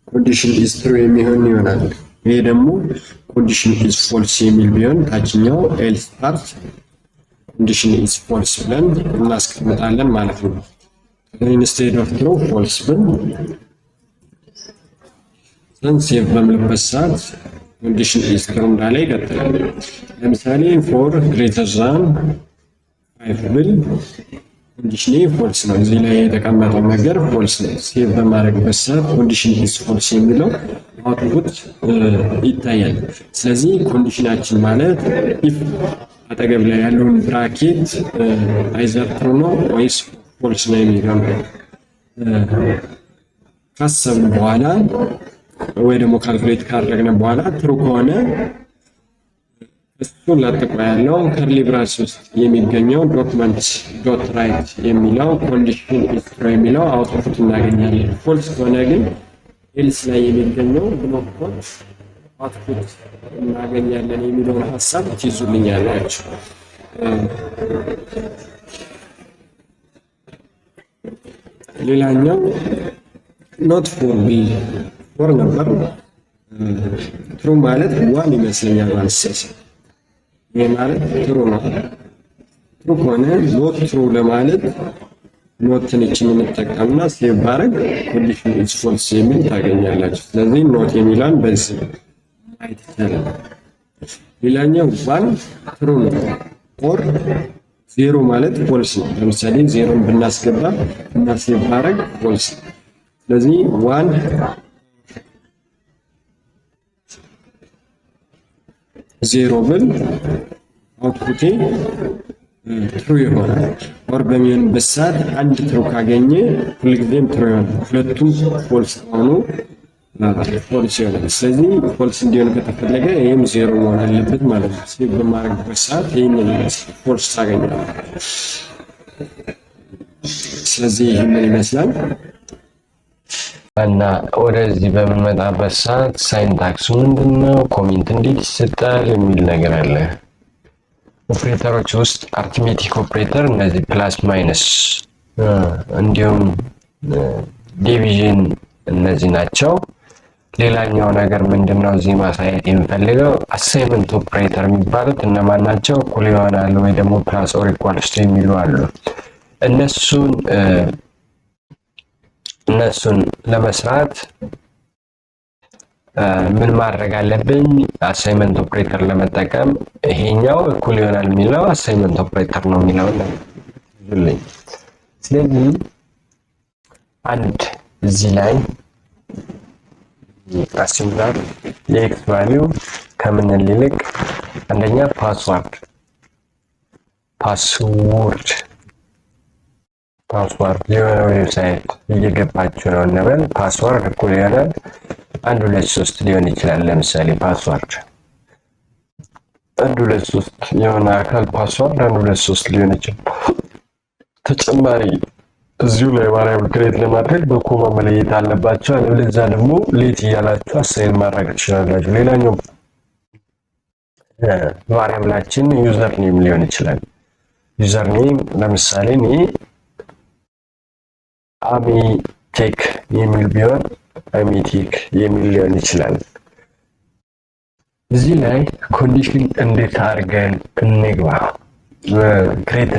Speaker 1: ኮንዲሽን ኢዝ ትሩ የሚሆን ይሆናል። ይሄ ደግሞ ኮንዲሽን ኢዝ ፎልስ የሚል ቢሆን ታችኛው ኤልስ ፓርት ኮንዲሽን ኢዝ ፎልስ ብለን እናስቀምጣለን ማለት ነው። ኢንስቴድ ኦፍ ትሩ ፎልስ ብን ሴቭ በምልበት ሰዓት ኮንዲሽን ኢዝ ትሩ እንዳለ ይቀጥላል። ለምሳሌ ፎር ግሬተር ዛን 5 ብል ኮንዲሽን ፎልስ ነው። እዚህ ላይ የተቀመጠው ነገር ፎልስ ነው። ሴቭ በማድረግበት ሰዓት ኮንዲሽን ኢዝ ፎልስ የሚለው አውትፑት ይታያል። ስለዚህ ኮንዲሽናችን ማለት ኢፍ አጠገብ ላይ ያለውን ብራኬት አይዘር ትሩ ነው ወይስ ፎልስ ነው የሚለው ካሰብን በኋላ ወይ ደግሞ ካልኩሌት ካደረግን በኋላ ትሩ ከሆነ እሱ ለጥቆ ያለው ከርሊ ብራስ ውስጥ የሚገኘው ዶክመንት ዶት ራይት የሚለው ኮንዲሽን ኢዝ ትሩ የሚለው አውትፑት እናገኛለን። ፎልስ ከሆነ ግን ኤልስ ላይ የሚገኘው ብሎክ ኮድ አውትፑት እናገኛለን የሚለውን ሀሳብ ትይዙልኛላችሁ። ሌላኛው ኖት ፎር ቢ ፎር ነበር። ትሩ ማለት ዋን ይመስለኛል ማለት ይሄ ማለት ትሩ ነው። ትሩ ከሆነ ኖት ትሩ ለማለት ኖትን እችን የምጠቀምና ሴቭ ባረግ ኮንዲሽን ኢዝ ፎልስ የሚል ታገኛላችሁ። ስለዚህ ኖት የሚላን በዚህ ማየት ይቻላል። ሌላኛው ዋን ትሩ ነው ኦር ዜሮ ማለት ፎልስ ነው። ለምሳሌ ዜሮን ብናስገባ እና ሴቭ ባረግ ፎልስ። ስለዚህ ዋን ዜሮ ብል አውትፑቴ ትሩ ይሆናል። ኦር በሚሆንበት ሰዓት አንድ ትሩ ካገኘ ሁልጊዜም ትሩ ይሆናል። ሁለቱም ፎልስ ከሆኑ ፎልስ ይሆናል። ስለዚህ ፎልስ እንዲሆን ከተፈለገ ይህም ዜሮ መሆን አለበት ማለት ነው። ሴቭ በማድረግበት ሰዓት ይህንን ፎልስ ታገኛለህ። ስለዚህ ይህንን ይመስላል እና ወደዚህ በምንመጣበት ሰዓት ሳይንታክሱ ምንድነው፣ ኮሜንት እንዴት ይሰጣል የሚል ነገር አለ። ኦፕሬተሮች ውስጥ አርትሜቲክ ኦፕሬተር እነዚህ ፕላስ ማይነስ እንዲሁም ዲቪዥን እነዚህ ናቸው። ሌላኛው ነገር ምንድነው እዚህ ማሳየት የምፈልገው አሳይመንት ኦፕሬተር የሚባሉት እነማን ናቸው? እኩል ይሆናል ወይ ደግሞ ፕላስ ኦር ኢኳልስ ቱ የሚሉ አሉ። እነሱን ለመስራት ምን ማድረግ አለብኝ? አሳይመንት ኦፕሬተር ለመጠቀም ይሄኛው እኩል ይሆናል የሚለው አሳይመንት ኦፕሬተር ነው የሚለው ነው። ስለዚህ አንድ እዚህ ላይ አሲምላር የኤክስ ቫልዩ ከምን ይልቅ አንደኛ ፓስወርድ የሆነ ዌብሳይት እየገባችሁ ነው እንበል። ፓስወርድ እኩል ይሆናል 1 2 3 ሊሆን ይችላል። ለምሳሌ ፓስወርድ 1 2 3 የሆነ አካል ፓስወርድ 1 2 3 ሊሆን ይችላል። ተጨማሪ እዚሁ ላይ ቫሪያብል ክሬት ለማድረግ በኮማ መለየት አለባችሁ። አለበለዚያ ደግሞ ሌት እያላችሁ አሳይን ማድረግ ትችላላችሁ። ሌላኛው ቫሪያብላችን ዩዘር ኔም ሊሆን ይችላል። ዩዘር ኔም ለምሳሌ እኔ አሚቴክ የሚል ቢሆን አሚቴክ የሚል ሊሆን ይችላል። እዚህ ላይ ኮንዲሽን እንዴት አድርገን እንግባ ክሬት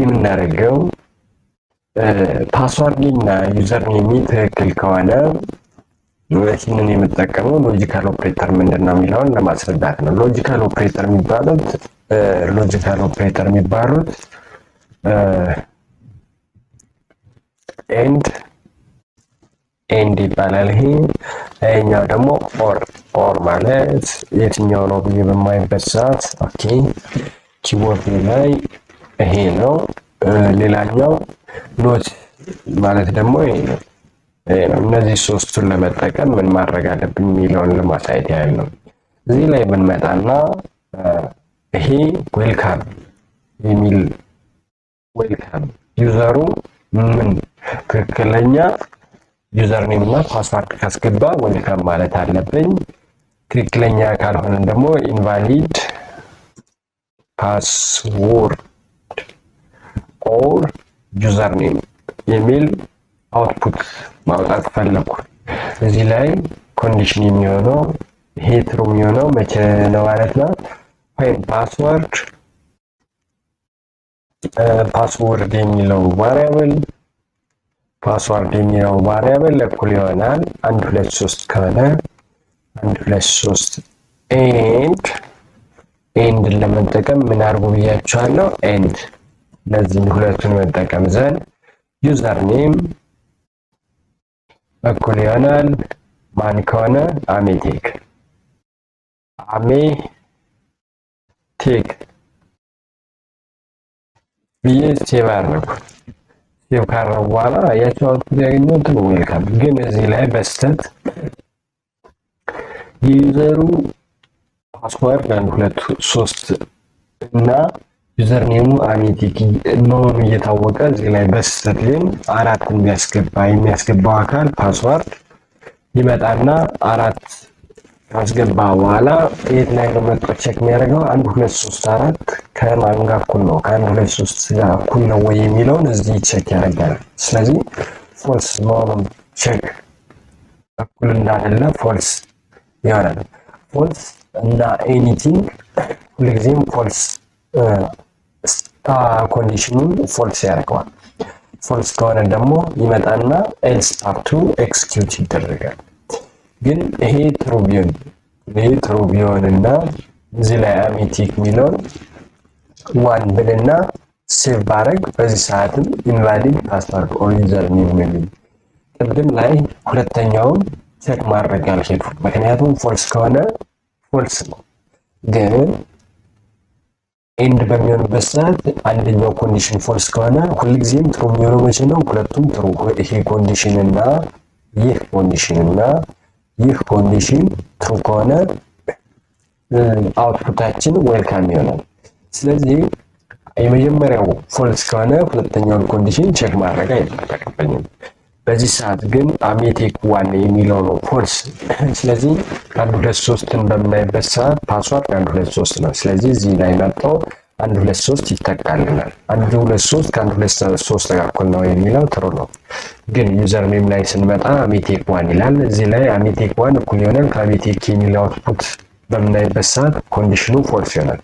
Speaker 1: የምናደርገው ፓስወርድ እና ዩዘር ኔም ትክክል ከሆነ ይህንን የምጠቀመው ሎጂካል ኦፕሬተር ምንድነው የሚለውን ለማስረዳት ነው። ሎጂካል ኦፕሬተር የሚባሉት ኤንድ ይባላል። ይሄኛው ደግሞ ኦር ማለት የትኛው ነው ብዬ በማይበት ሰዓት ኦኬ ኪቦርድ ላይ ይሄ ነው። ሌላኛው ኖት ማለት ደግሞ ይሄ ነው። እነዚህ ሶስቱን ለመጠቀም ምን ማድረግ አለብን የሚለውን ለማሳየት ያህል ነው። እዚህ ላይ ብንመጣና ይሄ ዌልካም የሚል ዌልካም ዩዘሩ ምን ትክክለኛ ዩዘር ኔም እና ፓስወርድ ካስገባ ዌልካም ማለት አለብኝ። ትክክለኛ ካልሆነ ደግሞ ኢንቫሊድ ፓስወርድ ኦር ዩዘር ኔም የሚል አውትፑት ማውጣት ፈለኩ። እዚህ ላይ ኮንዲሽን የሚሆነው ይሄ ትሩ የሚሆነው መቼ ነው ማለት ነው? ፋይል ፓስወርድ የሚለው ቫሪያብል እኩል ይሆናል 1 2 3 ከሆነ 1 2 3 ኤንድ ለመጠቀም ምን አድርጉ ብያችኋለሁ? ኤንድ ለዚህ ሁለቱን መጠቀም ዘንድ ዩዘር ኔም እኩል ይሆናል ማን ከሆነ አሜቴክ ብዬ ሴቭ አደረኩ። ሴቭ ካደረኩ በኋላ አያችሁ አውትፑት ያገኘሁት ዌልካም። ግን እዚህ ላይ በስተት የዩዘሩ ፓስወርድ 1 2 3 እና ዩዘር ኔሙ አሜቴክ መሆኑ እየታወቀ እዚህ ላይ በስተት ግን 4 የሚያስገባው አካል ፓስወርድ ይመጣና 4 ካስገባ በኋላ የት ላይ ነው መጥቶ ቼክ የሚያደርገው 1 2 3 4 ከማን ጋር እኩል ነው ከ1 2 3 ጋር እኩል ነው ወይ የሚለውን እዚህ ቼክ ያደርጋል። ስለዚህ ፎልስ መሆኑን ቼክ እኩል እንዳደለ ፎልስ ይሆናል። ፎልስ እና ኤኒቲንግ ሁልጊዜም ፎልስ ኮንዲሽኑን ፎልስ ያደርገዋል። ፎልስ ከሆነ ደግሞ ይመጣና ኤልስ ፓርቱ ኤክስኪዩት ይደረጋል። ግን ይሄ ትሩ ቢሆንና እዚህ ላይ አሜቲክ የሚለውን ዋን ብልና ሴቭ ባረግ በዚህ ሰዓትም ኢንቫሊድ ፓስወርድ ኦር ዩዘር ኔም ነው። ቅድም ላይ ሁለተኛውን ቼክ ማድረግ አልሄድኩም፣ ምክንያቱም ፎልስ ከሆነ ፎልስ ነው። ግን ኤንድ በሚሆንበት ሰዓት አንደኛው ኮንዲሽን ፎልስ ከሆነ ሁልጊዜም ትሩ የሚሆነው መቼ ነው? ሁለቱም ትሩ። ይሄ ኮንዲሽን እና ይህ ኮንዲሽን ትሩ ከሆነ አውትፑታችን ዌልካም ይሆናል። ስለዚህ የመጀመሪያው ፎልስ ከሆነ ሁለተኛውን ኮንዲሽን ቼክ ማድረግ አይጠበቅብኝም። በዚህ ሰዓት ግን አሜቴክ ዋን የሚለው ነው ፎልስ። ስለዚህ 1 2 3ን በምናይበት ሰዓት ፓስዋርድ 1 2 3 ነው። ስለዚህ እዚህ ላይ መጣው 1 2 3 ይተካልናል። 1 2 3 ከ1 2 3 ጋር እኩል ነው የሚለው ትሩ ነው። ግን ዩዘር ኔም ላይ ስንመጣ አሜቴክ ዋን ይላል። እዚህ ላይ አሜቴክ ዋን እኩል ይሆናል ከአሜቴክ የሚለው አውትፑት በምናይበት ሰዓት ኮንዲሽኑ ፎልስ ይሆናል።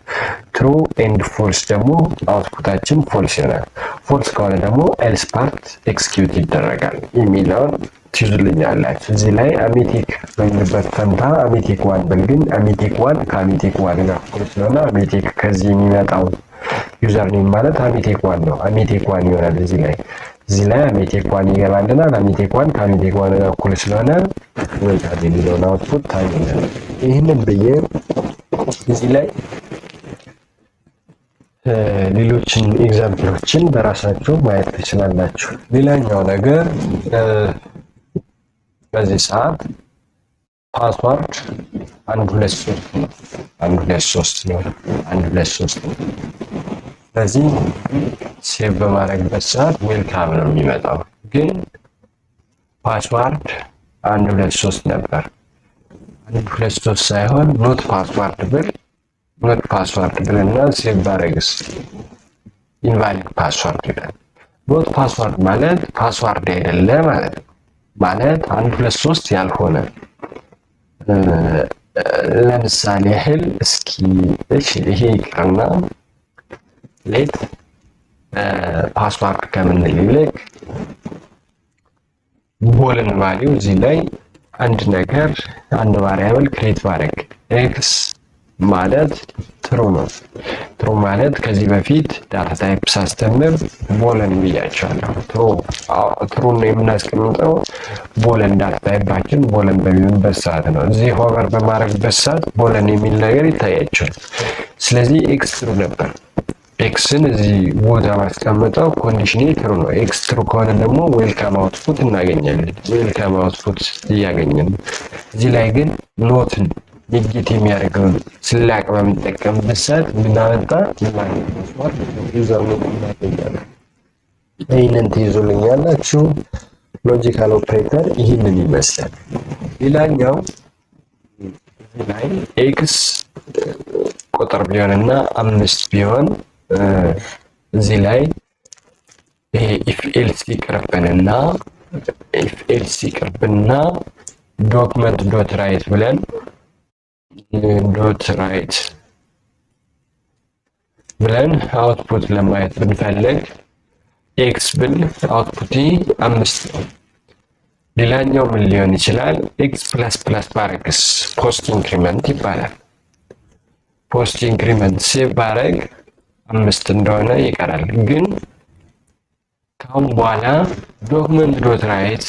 Speaker 1: ትሩ ኤንድ ፎልስ ደግሞ አውትፑታችን ፎልስ ይሆናል። ፎልስ ከሆነ ደግሞ ኤልስ ፓርት ኤክስኪዩት ይደረጋል የሚለውን ትይዙልኛላችሁ። እዚህ ላይ አሜቴክ በሚልበት ፈንታ አሜቴክ ዋን ብል ግን አሜቴክ ዋን ከአሜቴክ ዋን ጋር እኩል ስለሆነ አሜቴክ ከዚህ የሚመጣው ዩዘር ኔም ማለት አሜቴክ ዋን ነው። አሜቴክ ዋን ይሆናል። እዚህ ላይ አሜቴክ ዋን ይገባልናል። አሜቴክ ዋን ከአሜቴክ ዋን ጋር እኩል ስለሆነ ዌልካም የሚለውን አውትፑት ታገኛለህ። ይህንን ብዬ እዚህ ላይ ሌሎችን ኤግዛምፕሎችን በራሳችሁ ማየት ትችላላችሁ። ሌላኛው ነገር በዚህ ሰዓት ፓስዋርድ 1 2 3 ነው። 1 2 3 ነው። 1 2 3 ነው። ስለዚህ ሴቭ በማድረግበት ሰዓት ዌልካም ነው የሚመጣው። ግን ፓስዋርድ 1 2 3 ነበር። 1 2 3 ሳይሆን ኖት ፓስዋርድ ብልና ሴቭ ባረግስ ኢንቫሊድ ፓስዋርድ ይላል። ኖት ፓስዋርድ ማለት ፓስዋርድ አይደለ ማለት ነው። ማለት 1 2 3 ያልሆነ ለምሳሌ ያህል እስኪ ይሄ ይቅርና ሌት ፓስዋርድ ከምንል ይልቅ ቦልን ቫሊው እዚህ ላይ አንድ ነገር አንድ ቫሪያብል ክሬት ባረግ ኤክስ ማለት ትሩ ነው። ትሩ ማለት ከዚህ በፊት ዳታ ታይፕ ሳስተምር ቦለን ብያቸዋለሁ። ትሩን የምናስቀምጠው ቦለን ዳታ ታይፓችን ቦለን በሚሆንበት ሰዓት ነው። እዚህ ሆቨር በማድረግበት ሰዓት ቦለን የሚል ነገር ይታያቸዋል። ስለዚህ ኤክስ ትሩ ነበር። ኤክስን እዚህ ቦታ ማስቀምጠው ኮንዲሽኔ ትሩ ነው። ኤክስ ትሩ ከሆነ ደግሞ ዌልካም አውትፑት እናገኛለን። ዌልካም አውትፑት እያገኘን እዚህ ላይ ግን ኖትን ኔጌት የሚያደርገውን ስላቅ በምንጠቀምበት ሰዓት ምናመጣ ዩዘር ኔም እናገኛለን። ይህንን ትይዙልኛላችሁ። ሎጂካል ኦፕሬተር ይህንን ይመስላል። ሌላኛው እዚህ ላይ ኤክስ ቁጥር ቢሆንና 5 ቢሆን እዚህ ላይ ይሄ ኢፍ ኤልስ ይቅርብንና ዶክመንት ዶት ራይት ብለን አውትፑት ለማየት ብንፈልግ ኤክስ ብል አውትፑት 5 ነው። ሌላኛው ምን ሊሆን ይችላል? ኤክስ ፕላስ ባረግስ ፖስት ኢንክሪመንት ይባላል። ፖስት ኢንክሪመንት ሴቭ ባረግ 5 እንደሆነ ይቀራል። ግን ካሁን በኋላ ዶክመንት ዶት ራይት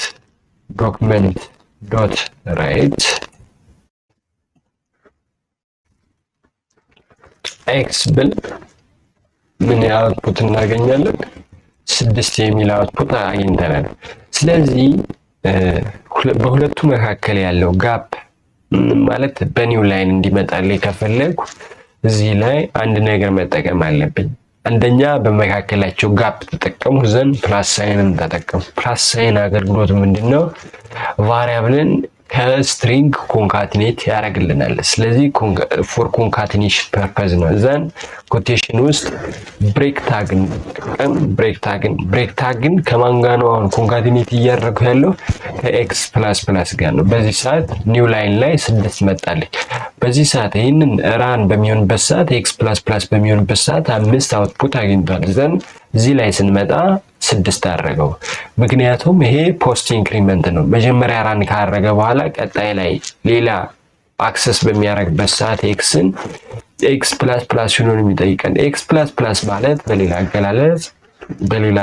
Speaker 1: ኤክስ ብል ምን አውትፑት እናገኛለን? 6 የሚል አውትፑት አግኝተናል። ስለዚህ በሁለቱ መካከል ያለው ጋፕ ማለት በኒው ላይን እንዲመጣልኝ ከፈለኩ እዚህ ላይ አንድ ነገር መጠቀም አለብኝ። አንደኛ በመካከላቸው ጋፕ ተጠቀሙ ዘንድ ፕላስ ሳይንን ተጠቀሙ። ፕላስ ሳይን አገልግሎት ምንድነው? ቫሪያብልን ከስትሪንግ ኮንካቲኔት ያደርግልናል። ስለዚህ ፎር ኮንካቲኔሽን ፐርፐዝ ነው። ዘን ኮቴሽን ውስጥ ብሬክ ታግን ከማን ጋር ነው አሁን ኮንካቲኔት እያደረጉ ያለው? ከኤክስ ፕላስ ፕላስ ጋር ነው። በዚህ ሰዓት ኒው ላይን ላይ 6 መጣለች። በዚህ ሰዓት ይህንን ራን በሚሆንበት ሰዓት ኤክስ ፕላስ ፕላስ በሚሆንበት ሰዓት 5 አውትፑት አግኝቷል። ዘን እዚህ ላይ ስንመጣ 6 አደረገው። ምክንያቱም ይሄ ፖስት ኢንክሪመንት ነው። መጀመሪያ ራን ካደረገ በኋላ ቀጣይ ላይ ሌላ አክሰስ በሚያደርግበት ሰዓት ኤክስን ኤክስ ፕላስ ፕላስ ሆኖ የሚጠይቀን። ኤክስ ፕላስ ፕላስ ማለት በሌላ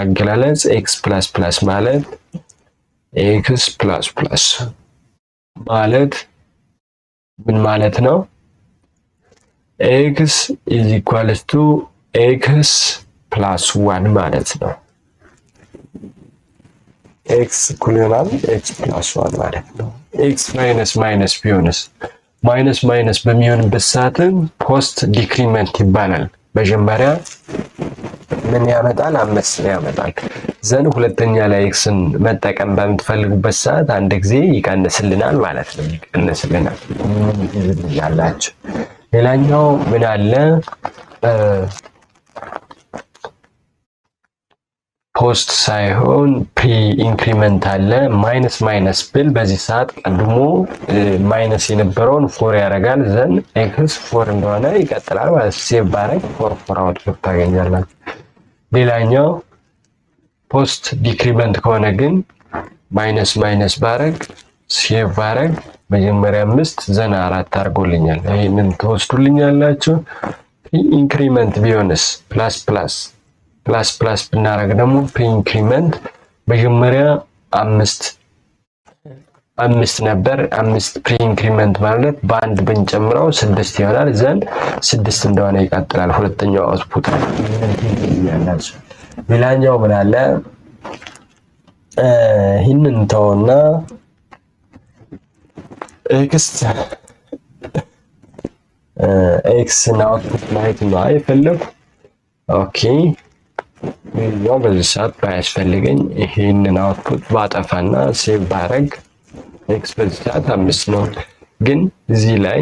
Speaker 1: አገላለጽ ኤክስ ፕላስ ፕላስ ማለት ኤክስ ፕላስ ፕላስ ማለት ምን ማለት ነው? ኤክስ ኢዝ ኢኳልስ ቱ ኤክስ ፕላስ 1 ማለት ነው። ኤክስ እኩል ይሆናል ኤክስ ፕላስ 1 ማለት ነው። ኤክስ ማይነስ ማይነስ ቢሆንስ? ማይነስ ማይነስ በሚሆንበት ሰዓትም ፖስት ዲክሪመንት ይባላል። መጀመሪያ ምን ያመጣል? 5 ያመጣል። ዘን ሁለተኛ ላይ ኤክስን መጠቀም በምትፈልጉበት ሰዓት አንድ ጊዜ ይቀንስልናል ማለት ነው። ይቀንስልናል ያላችሁ። ሌላኛው ምን አለ? ፖስት ሳይሆን ፕሪ ኢንክሪመንት አለ። ማይነስ ማይነስ ብል በዚህ ሰዓት ቀድሞ ማይነስ የነበረውን 4 ያደርጋል። ዘን ኤክስ 4 እንደሆነ ይቀጥላል ማለት ሴቭ ባረግ 4 አውትፑት ታገኛላችሁ። ሌላኛው ፖስት ዲክሪመንት ከሆነ ግን ማይነስ ማይነስ ባረግ ሴቭ ባረግ መጀመሪያ 5 ዘን 4 አድርጎልኛል። ይሄንን ትወስዱልኛላችሁ። ፕሪ ኢንክሪመንት ቢሆንስ? ፕላስ ፕላስ ፕላስ ፕላስ ብናደርግ ደግሞ ፕሪ ኢንክሪመንት መጀመሪያ 5 ነበር። 5 ፕሪ ኢንክሪመንት ማለት በአንድ ብንጨምረው 6 ይሆናል። ዘንድ 6 እንደሆነ ይቀጥላል። ሁለተኛው አውትፑት ያላችሁ። ሌላኛው ምን አለ? ይህንን ተውና ኤክስን አውትፑት ማየት ነው አይፈለጉ። ኦኬ ያው በዚህ ሰዓት ባያስፈልገኝ ይሄንን አውትፑት ባጠፋና ሴቭ ባረግ ኤክስ በዚህ ሰዓት 5 ነው። ግን እዚህ ላይ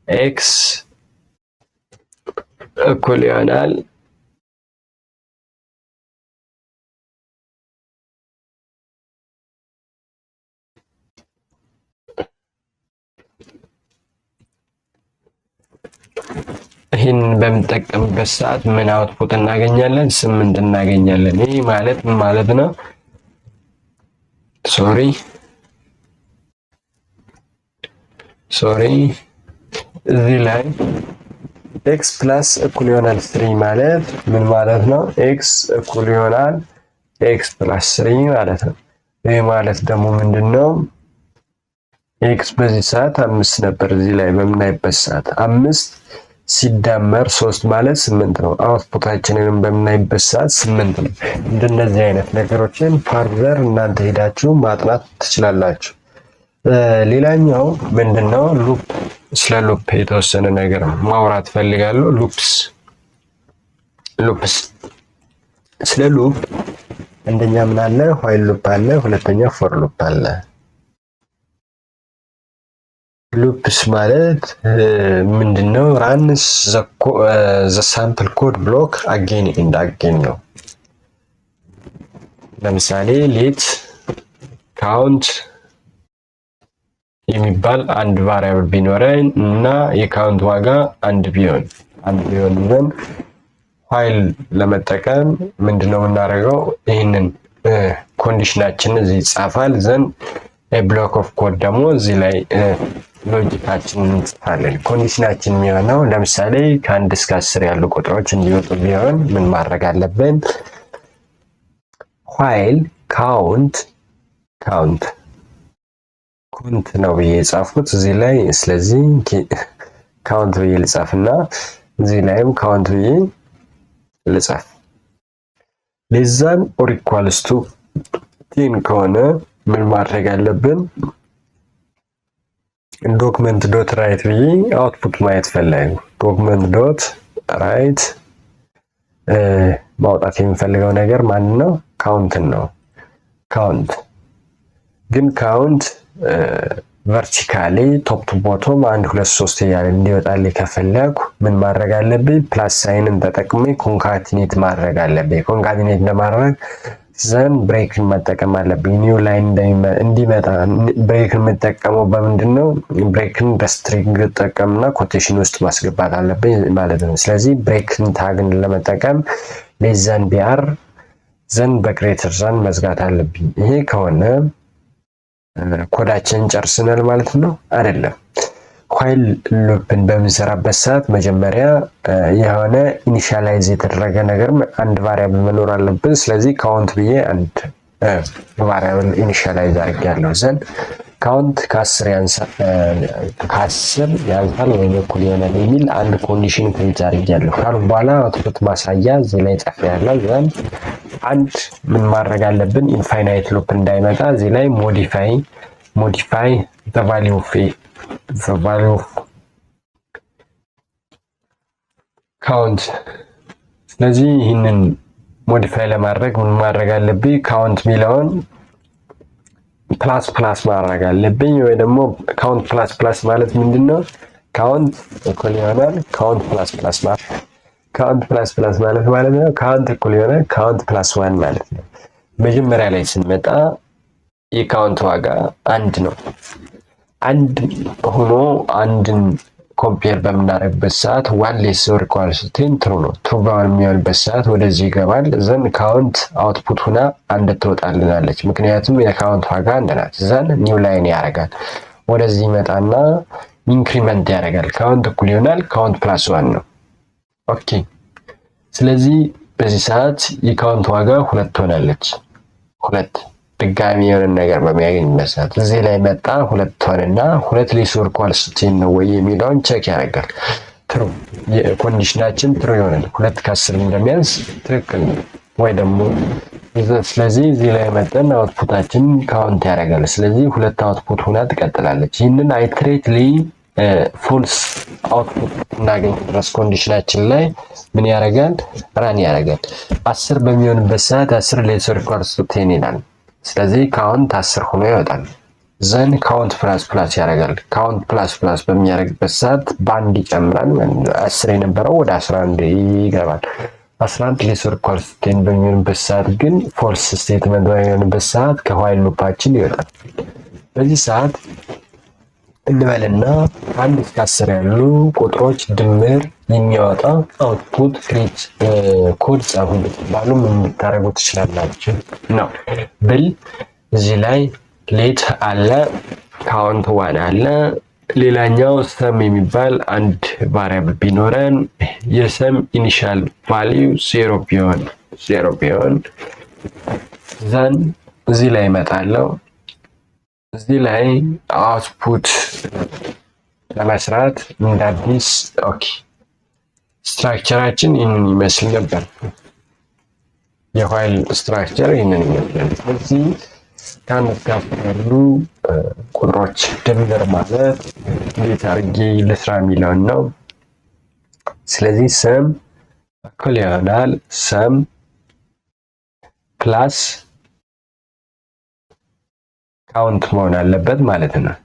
Speaker 1: ኤክስ እኩል ይሆናል ይህን በምንጠቀምበት ሰዓት ምን አውትፑት እናገኛለን? 8 እናገኛለን። ይህ ማለት ምን ማለት ነው? ሶሪ እዚህ ላይ ኤክስ ፕላስ እኩል ይሆናል 3 ማለት ምን ማለት ነው? ኤክስ እኩል ይሆናል ኤክስ ፕላስ 3 ማለት ነው። ይህ ማለት ደግሞ ምንድን ነው? ኤክስ በዚህ ሰዓት 5 ነበር። እዚህ ላይ በምናይበት ሰዓት 5 ሲዳመር 3 ማለት 8 ነው። አውትፑታችንንም በምናይበት ሰዓት 8 ነው። እንደነዚህ አይነት ነገሮችን ፋርዘር እናንተ ሄዳችሁ ማጥናት ትችላላችሁ። ሌላኛው ምንድነው? ስለ ሉፕ የተወሰነ ነገር ማውራት ፈልጋለሁ። ሉፕስ ስለ ሉፕ አንደኛ ምን አለ? ዋይል ሉፕ አለ። ሁለተኛ ፎር ሉፕ አለ። ሉፕስ ማለት ምንድነው? ራንስ ዘ ሳምፕል ኮድ ብሎክ አጌን ኤንድ አጌን ነው። ለምሳሌ ሌት ካውንት የሚባል አንድ ቫሪያብል ቢኖረን እና የካውንት ዋጋ አንድ ቢሆን ዘን ፋይል ለመጠቀም ምንድነው የምናደርገው? ይህንን ኮንዲሽናችን እዚህ ይጻፋል። ዘን ብሎክ ኦፍ ኮድ ደግሞ እዚህ ላይ ሎጂካችንን እንጽፋለን። ኮንዲሽናችን የሚሆነው ለምሳሌ ከ1 እስከ 10 ያሉ ቁጥሮች እንዲወጡ ቢሆን ምን ማድረግ አለብን? while count ነው ብዬ የጻፍኩት እዚህ ላይ። ስለዚህ ካውንት ብዬ ልጻፍና እዚህ ላይም ካውንት ብዬ ልጻፍ። ሌዛን ኦር ኢኳልስ ቱ 10 ከሆነ ምን ማድረግ አለብን? ዶክመንት ዶት ራይት ብዬ አውትፑት ማየት ፈለግ። ዶክመንት ዶት ራይት ማውጣት የምፈልገው ነገር ማን ነው? ካውንትን ነው። ካውንት ግን ካውንት ቨርቲካሊ ቶፕ ቱ ቦቶም 1 2 3 እያለ እንዲወጣልኝ ከፈለኩ ምን ማድረግ አለብኝ? ፕላስ ሳይንን ተጠቅሜ ኮንካቲኔት ማድረግ አለብኝ። ኮንካቲኔት ለማድረግ ዘን ብሬክን መጠቀም አለብኝ። ኒው ላይን እንዲመጣ ብሬክን የምጠቀመው በምንድን ነው? ብሬክን በስትሪንግ ጠቀምና ኮቴሽን ውስጥ ማስገባት አለብኝ ማለት ነው። ስለዚህ ብሬክን ታግን ለመጠቀም ሌዛን ቢአር ዘን በግሬተር ዛን መዝጋት አለብኝ። ይሄ ከሆነ ኮዳችንን ጨርስናል ማለት ነው አይደለም። ዋይል ሉፕን በምንሰራበት ሰዓት መጀመሪያ የሆነ ኢኒሻላይዝ የተደረገ ነገር አንድ ቫሪያብል መኖር አለብን። ስለዚህ ካውንት ብዬ አንድ ቫሪያብል ኢኒሻላይዝ አድርጌያለሁ። ዘንድ ካውንት ከ10 ያንሳል ወይም እኩል ይሆናል የሚል አንድ ኮንዲሽን ክሬት አድርጌያለሁ። ካሁን በኋላ አውትፑት ማሳያ እዚህ ላይ ጽፌያለሁ። ዘንድ አንድ ምን ማድረግ አለብን? ኢንፋይናይት ሉፕ እንዳይመጣ እዚህ ላይ ሞዲፋይ the value of count። ስለዚህ ይህንን ሞዲፋይ ለማድረግ ምን ማድረግ አለብኝ? ካውንት ሚለውን ፕላስ ፕላስ ማድረግ አለብኝ። ወይ ደግሞ ካውንት ፕላስ ፕላስ ማለት ምንድነው? ካውንት እኩል ይሆናል ካውንት ፕላስ ፕላስ ማለት ካውንት ፕላስ ፕላስ ማለት ነው ካውንት እኩል ይሆናል ካውንት ፕላስ 1 ማለት ነው። መጀመሪያ ላይ ስንመጣ የካውንት ዋጋ አንድ ነው። አንድ ሆኖ አንድን ኮምፔር በምናደርግበት ሰዓት ዋን ሌስ ኦር ኢኳልስ ቱ ትሩ ነው። ትሩ በሚሆንበት ሰዓት ወደዚህ ይገባል። ዘን ካውንት አውትፑት ሆና አንድ ትወጣልናለች። ምክንያቱም የካውንት ዋጋ አንድ ናት። ዘን ኒው ላይን ያደርጋል። ወደዚህ ይመጣና ኢንክሪመንት ያደርጋል። ካውንት እኩል ይሆናል ካውንት ፕላስ 1 ነው። ኦኬ። ስለዚህ በዚህ ሰዓት የካውንት ዋጋ 2 ሆናለች። 2 ድጋሚ የሆነ ነገር በሚያገኝበት ሰዓት እዚህ ላይ መጣ 2 ሆነና 2 ሌስ ኦር ኢኳልስ ቱ 10 ነው ወይ የሚለውን ቼክ ያደርጋል። ትሩ የኮንዲሽናችን ትሩ ይሆናል። 2 ከ10 እንደሚያንስ ትክክል ነው ወይ ደግሞ ስለዚህ እዚህ ላይ መጠን አውትፑታችን ካውንት ያደርጋል። ስለዚህ 2 አውትፑት ሆና ትቀጥላለች። ይህንን አይትሬትሊ ፎልስ አውትፑት እናገኝ ድረስ ኮንዲሽናችን ላይ ምን ያደርጋል? ራን ያደርጋል። 10 በሚሆንበት ሰዓት 10 ሌስ ኦር ኢኳልስ ቱ 10 ይላል። ስለዚህ ካውንት 10 ሆኖ ይወጣል። ዘን ካውንት ፕላስ ፕላስ ያደርጋል። ካውንት ፕላስ ፕላስ በሚያደርግበት ሰዓት በአንድ ይጨምራል። 10 የነበረው ወደ 11 ይገባል። 11 ሌስ ኦር ኢኳልስ ቱ 10 በሚሆንበት ሰዓት ግን ፎልስ ስቴትመንት በሚሆንበት ሰዓት ከዋይል ሉፓችን ይወጣል። በዚህ ሰዓት እንበልና 1 እስከ 10 ያሉ ቁጥሮች ድምር የሚያወጣ አውትፑት ክሬት ኮድ ጻፉ ብትባሉ ምን ልታደርጉ ትችላላችሁ ነው ብል እዚህ ላይ ሌት አለ፣ ካውንት 1 አለ። ሌላኛው ሰም የሚባል አንድ ቫሪያብል ቢኖረን የሰም ኢኒሻል ቫልዩ 0 ቢሆን ዘን እዚህ ላይ እመጣለሁ። እዚህ ላይ አውትፑት ለመስራት እንደ አዲስ ኦኬ ስትራክቸራችን ይህንን ይመስል ነበር። የዋይል ስትራክቸር ይህንን ይመስላል። ስለዚህ ከአንድ እስከ 10 ያሉ ቁጥሮች ድምር ማለት እንዴት አድርጌ ልስራ የሚለውን ነው። ስለዚህ ሰም እኩል ይሆናል ሰም ፕላስ ካውንት መሆን አለበት ማለት ነው።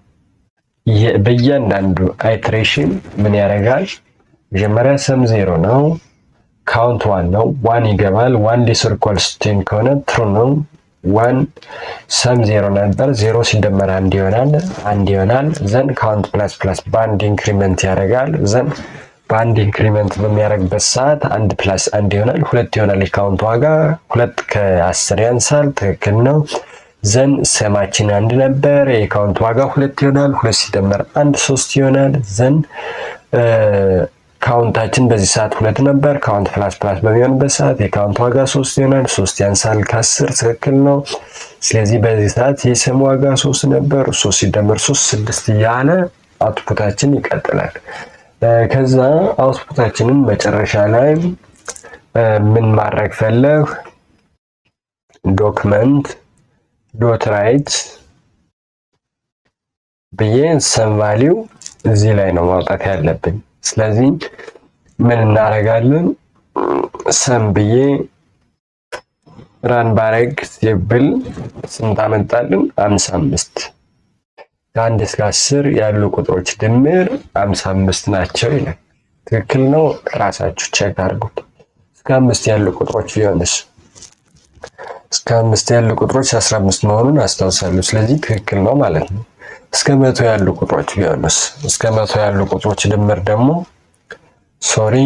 Speaker 1: በእያንዳንዱ አይትሬሽን ምን ያደርጋል? መጀመሪያ ሰም 0 ነው፣ ካውንት 1 ነው። 1 ይገባል። 1 ሌስ ኦር ኢኳልስ ቱ 10 ከሆነ ትሩ ነው። 1 ሰም 0 ነበር፣ 0 ሲደመር 1 ይሆናል፣ 1 ይሆናል። ዘን ካውንት ፕላስ ፕላስ በአንድ ኢንክሪመንት ያደርጋል። ዘን በአንድ ኢንክሪመንት በሚያደርግበት ሰዓት 1 ፕላስ 1 ይሆናል፣ 2 ይሆናል። የካውንት ዋጋ 2 ከ10 ያንሳል። ትክክል ነው። ዘን ሰማችን 1 ነበር፣ የካውንት ዋጋ 2 ይሆናል። 2 ሲደመር 1 3 ይሆናል። ዘን ካውንታችን በዚህ ሰዓት 2 ነበር። ካውንት ፕላስ ፕላስ በሚሆንበት ሰዓት የካውንት ዋጋ 3 ይሆናል። 3 ያንሳል ከ10 ትክክል ነው። ስለዚህ በዚህ ሰዓት የሰም ዋጋ 3 ነበር። 3 ሲደመር 3 6 እያለ አውትፑታችን ይቀጥላል። ከዛ አውትፑታችንን መጨረሻ ላይ ምን ማድረግ ፈለግ ዶክመንት ዶት ራይት ብዬ ሰም ቫልዩ እዚህ ላይ ነው ማውጣት ያለብኝ። ስለዚህ ምን እናደርጋለን? ሰም ብዬ ራን ባረግ ሲብል ስንት አመጣልን? 55 ከ1 እስከ 10 ያሉ ቁጥሮች ድምር 55 ናቸው ይላል። ትክክል ነው? ራሳችሁ ቼክ አድርጉት። እስከ 5 ያሉ ቁጥሮች ቢሆንስ? እስከ 5 ያሉ ቁጥሮች 15 መሆኑን አስታውሳለሁ። ስለዚህ ትክክል ነው ማለት ነው። እስከ 100 ያሉ ቁጥሮች ቢሆንስ? እስከ 100 ያሉ ቁጥሮች ድምር ደግሞ ሶሪ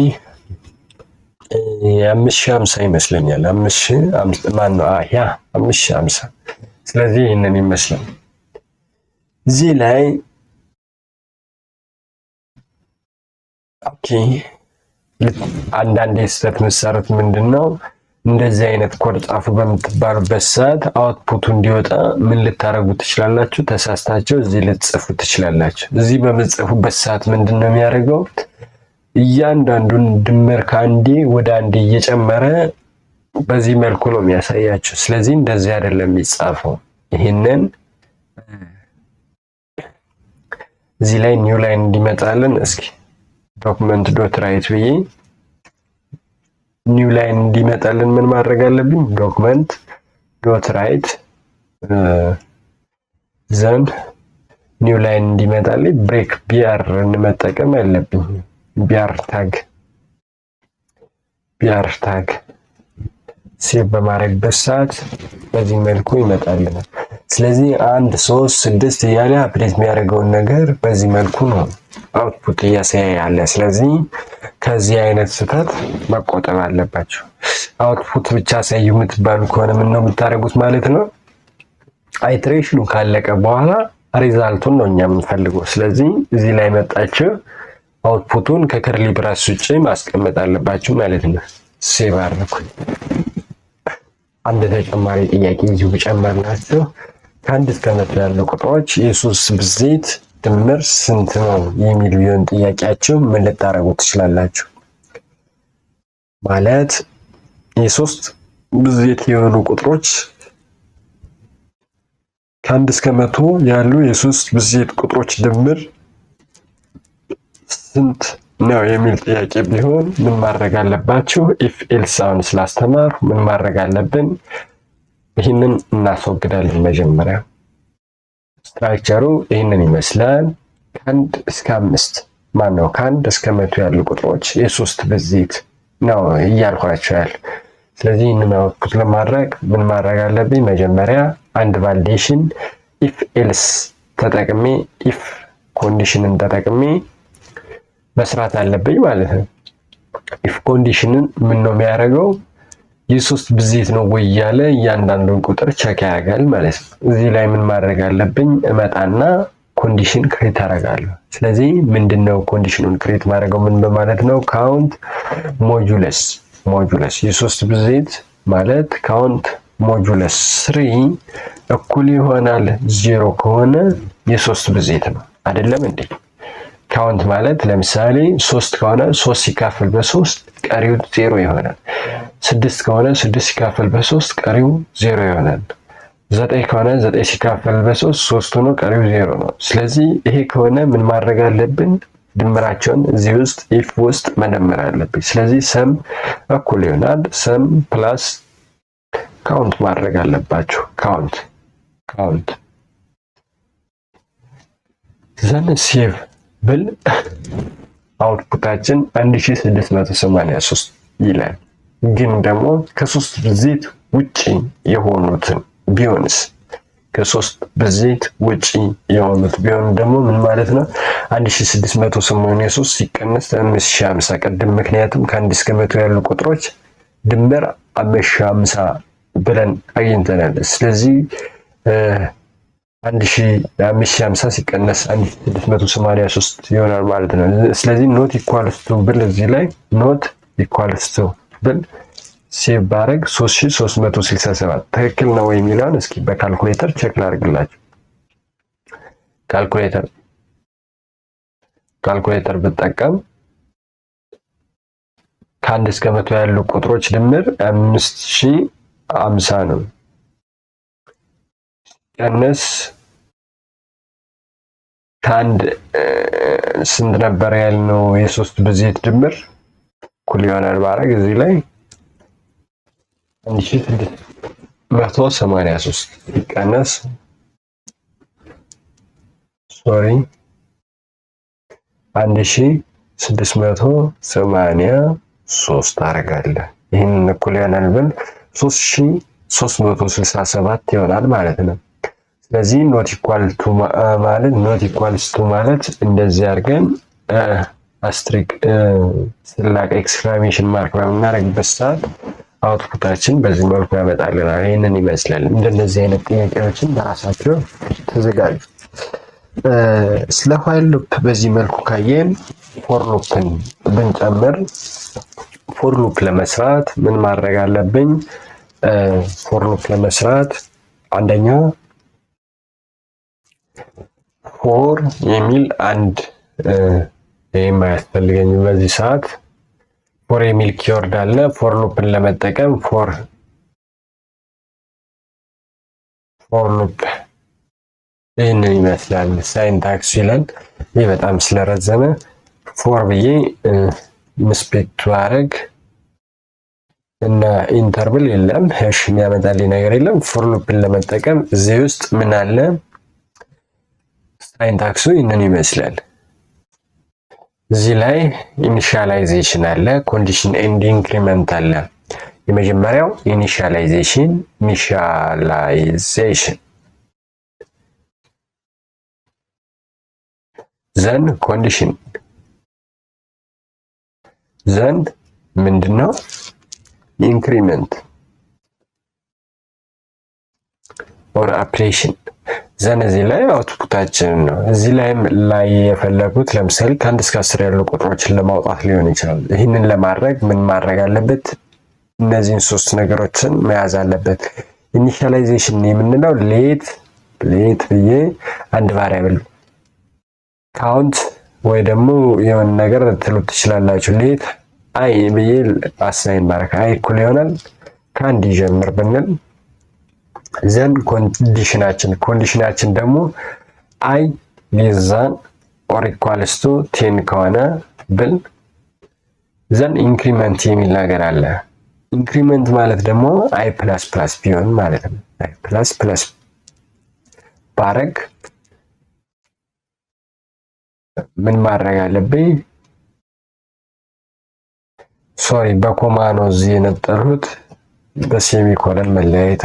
Speaker 1: 5050 ይመስለኛል። 50 ማን ነው? ያ 5050። ስለዚህ ይህንን ይመስላል። እዚህ ላይ ኦኬ አንዳንድ የስህተት መሰረት ምንድነው? እንደዚህ አይነት ኮድ ጻፉ በምትባሉበት ሰዓት አውትፑቱ እንዲወጣ ምን ልታረጉ ትችላላችሁ? ተሳስታችሁ እዚህ ልትጽፉ ትችላላችሁ። እዚህ በምትጽፉበት ሰዓት ምንድነው የሚያደርገው? እያንዳንዱን ድምር ከአንዴ ወደ አንዴ እየጨመረ በዚህ መልኩ ነው የሚያሳያችሁ። ስለዚህ እንደዚህ አይደለም የሚጻፈው። ይሄንን እዚህ ላይ ኒው ላይን እንዲመጣልን እስኪ ዶክመንት ዶት ራይት ብዬ ኒው ላይን እንዲመጣልን ምን ማድረግ አለብኝ? ዶክመንት ዶት ራይት ዘን ኒው ላይን እንዲመጣልኝ ብሬክ ቢአር እንመጠቀም አለብኝ። ቢአር ታግ ሴቭ በማድረግበት ሰዓት በዚህ መልኩ ይመጣልናል። ስለዚህ 1 3 6 እያለ አፕዴት የሚያደርገውን ነገር በዚህ መልኩ ነው አውትፑት እያሳየ ያለ። ስለዚህ ከዚህ አይነት ስህተት መቆጠብ አለባቸው። አውትፑት ብቻ ሳዩ የምትባሉ ከሆነ ምን ነው የምታደርጉት ማለት ነው? አይትሬሽኑ ካለቀ በኋላ ሪዛልቱን ነው እኛ የምንፈልገው። ስለዚህ እዚህ ላይ መጣችሁ አውትፑቱን ከከርሊ ብራስ ውጭ ማስቀመጥ አለባችሁ ማለት ነው። ሴቭ አድርጉኝ። አንድ ተጨማሪ ጥያቄ እዚሁ ብጨመርላችሁ ከ1 እስከ 100 ያሉ ቁጥሮች የሶስት ብዜት ድምር ስንት ነው የሚል ቢሆን ጥያቄያችሁ ምን ልታረጉ ትችላላችሁ? ማለት የሶስት ብዜት የሆኑ ቁጥሮች ከ1 እስከ 100 ያሉ የሶስት ብዜት ቁጥሮች ድምር ስንት ነው የሚል ጥያቄ ቢሆን ምን ማድረግ አለባችሁ? ኢፍ ኤልስ አሁን ስላስተማሩ ምን ማድረግ አለብን? ይህንን እናስወግዳለን። መጀመሪያ ስትራክቸሩ ይህንን ይመስላል። ከ1 እስከ 5 ማነው ከ1 እስከ 100 ያሉ ቁጥሮች የሶስት ብዜት ነው እያልኳቸው ያለ። ስለዚህ ይህንን አውትፑት ለማድረግ ምን ማድረግ አለብኝ? መጀመሪያ አንድ ቫሊዴሽን ኢፍ ኤልስ ተጠቅሜ ኢፍ ኮንዲሽንን ተጠቅሜ መስራት አለብኝ ማለት ነው። ኢፍ ኮንዲሽንን ምን ነው የሚያደርገው? የሶስት ብዜት ነው ወይ እያለ እያንዳንዱን ቁጥር ቸክ ያደርጋል ማለት ነው። እዚህ ላይ ምን ማድረግ አለብኝ? እመጣና ኮንዲሽን ክሬት አደርጋለሁ። ስለዚህ ምንድነው ኮንዲሽኑን ክሬት ማድረገው? ምን በማለት ነው? ካውንት ሞጁለስ የሶስት ብዜት ማለት ካውንት ሞጁለስ 3 እኩል ይሆናል 0 ከሆነ የሶስት ብዜት ነው አይደለም እንዴ? ካውንት ማለት ለምሳሌ 3 ከሆነ 3 ሲካፈል በ3 ቀሪው 0 ይሆናል። 6 ከሆነ 6 ሲካፈል በ3 ቀሪው 0 ይሆናል። 9 ከሆነ 9 ሲካፈል በ3 3 ሆኖ ቀሪው 0 ነው። ስለዚህ ይሄ ከሆነ ምን ማድረግ አለብን? ድምራቸውን እዚህ ውስጥ ኢፍ ውስጥ መደመር አለብን። ስለዚህ ሰም እኩል ይሆናል ሰም ፕላስ ካውንት ማድረግ አለባችሁ። ካውንት ዘን ሴቭ ብል አውትፑታችን 1683 ይላል። ግን ደግሞ ከሶስት ብዜት ውጪ የሆኑትን ቢሆንስ? ከሶስት ብዜት ውጪ የሆኑት ቢሆን ደግሞ ምን ማለት ነው? 1683 ሲቀነስ 5050 ቅድም፣ ምክንያቱም ከ1 እስከ 100 ያሉ ቁጥሮች ድምር 5050 ብለን አግኝተናል። ስለዚህ 1550 ሲቀነስ 1683 ይሆናል ማለት ነው። ስለዚህ ኖት ኢኳልስ ቱ ብል እዚህ ላይ ኖት ኢኳልስ ቱ ብል ሴቭ ባረግ 3367 ትክክል ነው ወይ የሚለውን እስኪ በካልኩሌተር ቼክ ላድርግላችሁ። ካልኩሌተር ብጠቀም ከ1 እስከ 100 ያሉ ቁጥሮች ድምር 5050 ነው። ቀነስ ከአንድ ስንት ነበር ያልነው? የሶስት ብዜት ድምር እኩል ይሆናል ባረግ እዚህ ላይ 1683 ሲቀነስ ሶሪ 1683 አደርጋለሁ። ይህንን እኩል ይሆናል ብል 3367 ይሆናል ማለት ነው። ስለዚህ ኖት ኢኳልስ ቱ ማለት እንደዚህ አድርገን አስትሪክ ስላቅ ኤክስክላሜሽን ማርክ በምናደርግበት ሰዓት አውትፑታችን በዚህ መልኩ ያመጣልናል። ይህንን ይመስላል። እንደነዚህ አይነት ጥያቄዎችን በራሳቸው ተዘጋጁ። ስለ ዋይል ሉፕ በዚህ መልኩ ካየን ፎር ሉፕን ብንጨምር ፎር ሉፕ ለመስራት ምን ማድረግ አለብኝ? ፎር ሉፕ ለመስራት አንደኛ ፎር የሚል አንድ ይሄም አያስፈልገኝም በዚህ ሰዓት። ፎር የሚል ኪወርድ አለ። ፎር ሉፕን ለመጠቀም ፎር ሉፕ ይህንን ይመስላል። ሳይንታክስ ይላል። ይህ በጣም ስለረዘመ ፎር ብዬ ምስፔክቱ አረግ እና ኢንተርብል የለም ሄሽ የሚያመጣልኝ ነገር የለም። ፎር ሉፕን ለመጠቀም እዚህ ውስጥ ምን አለ? ሳይንታክሱ ይህንን ይመስላል። እዚህ ላይ ኢኒሻላይዜሽን አለ፣ ኮንዲሽን ኤንድ ኢንክሪመንት አለ። የመጀመሪያው ኢኒሻላይዜሽን ዘን ኮንዲሽን ዘን ምንድነው? ኢንክሪመንት ኦር ኦፕሬሽን ዘን እዚህ ላይ አውትፑታችን ነው። እዚህ ላይ የፈለጉት ለምሳሌ ከ1 እስከ 10 ያሉ ቁጥሮችን ለማውጣት ሊሆን ይችላል። ይህንን ለማድረግ ምን ማድረግ አለበት? እነዚህን 3 ነገሮችን መያዝ አለበት። ኢኒሻላይዜሽን የምንለው ሌት ብዬ አንድ ቫሪያብል ካውንት ወይ ደግሞ የሆነ ነገር ትሉት ትችላላችሁ። ሌት አይ ብዬ አሳይን ማድረግ አይ እኩል ይሆናል ከአንድ ይጀምር ብንል ዘን ኮንዲሽናችን ደግሞ አይ ሌዛን ኦር ኢኳልስ ቱ 10 ከሆነ ብል ዘን ኢንክሪመንት የሚል ነገር አለ። ኢንክሪመንት ማለት ደግሞ አይ ፕላስ ፕላስ ቢሆን ማለት ነው። አይ ፕላስ ፕላስ ባረግ ምን ማድረግ አለብኝ? ሶሪ በኮማ ነው እዚህ የነጠሩት። በሴሚኮለን መለያየት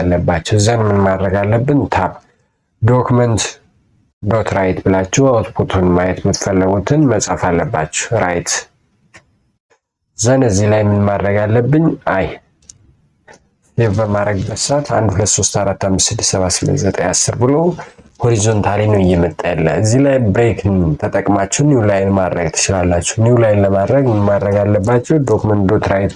Speaker 1: አለባቸው። ዘን ምን ማድረግ አለብን? ታብ ዶክመንት ዶት ራይት ብላችሁ አውትፑቱን ማየት የምትፈልጉትን መጻፍ አለባችሁ። ራይት ዘን እዚህ ላይ ምን ማድረግ አለብኝ? አይ ሴቭ በማድረግበት ሰዓት 1 2 3 4 5 6 7 8 9 10 ብሎ ሆሪዞንታሊ ነው እየመጣ ያለ። እዚህ ላይ ብሬክን ተጠቅማችሁ ኒው ላይን ማድረግ ትችላላችሁ። ኒው ላይን ለማድረግ ምን ማድረግ አለባችሁ? ዶክመንት ዶት ራይት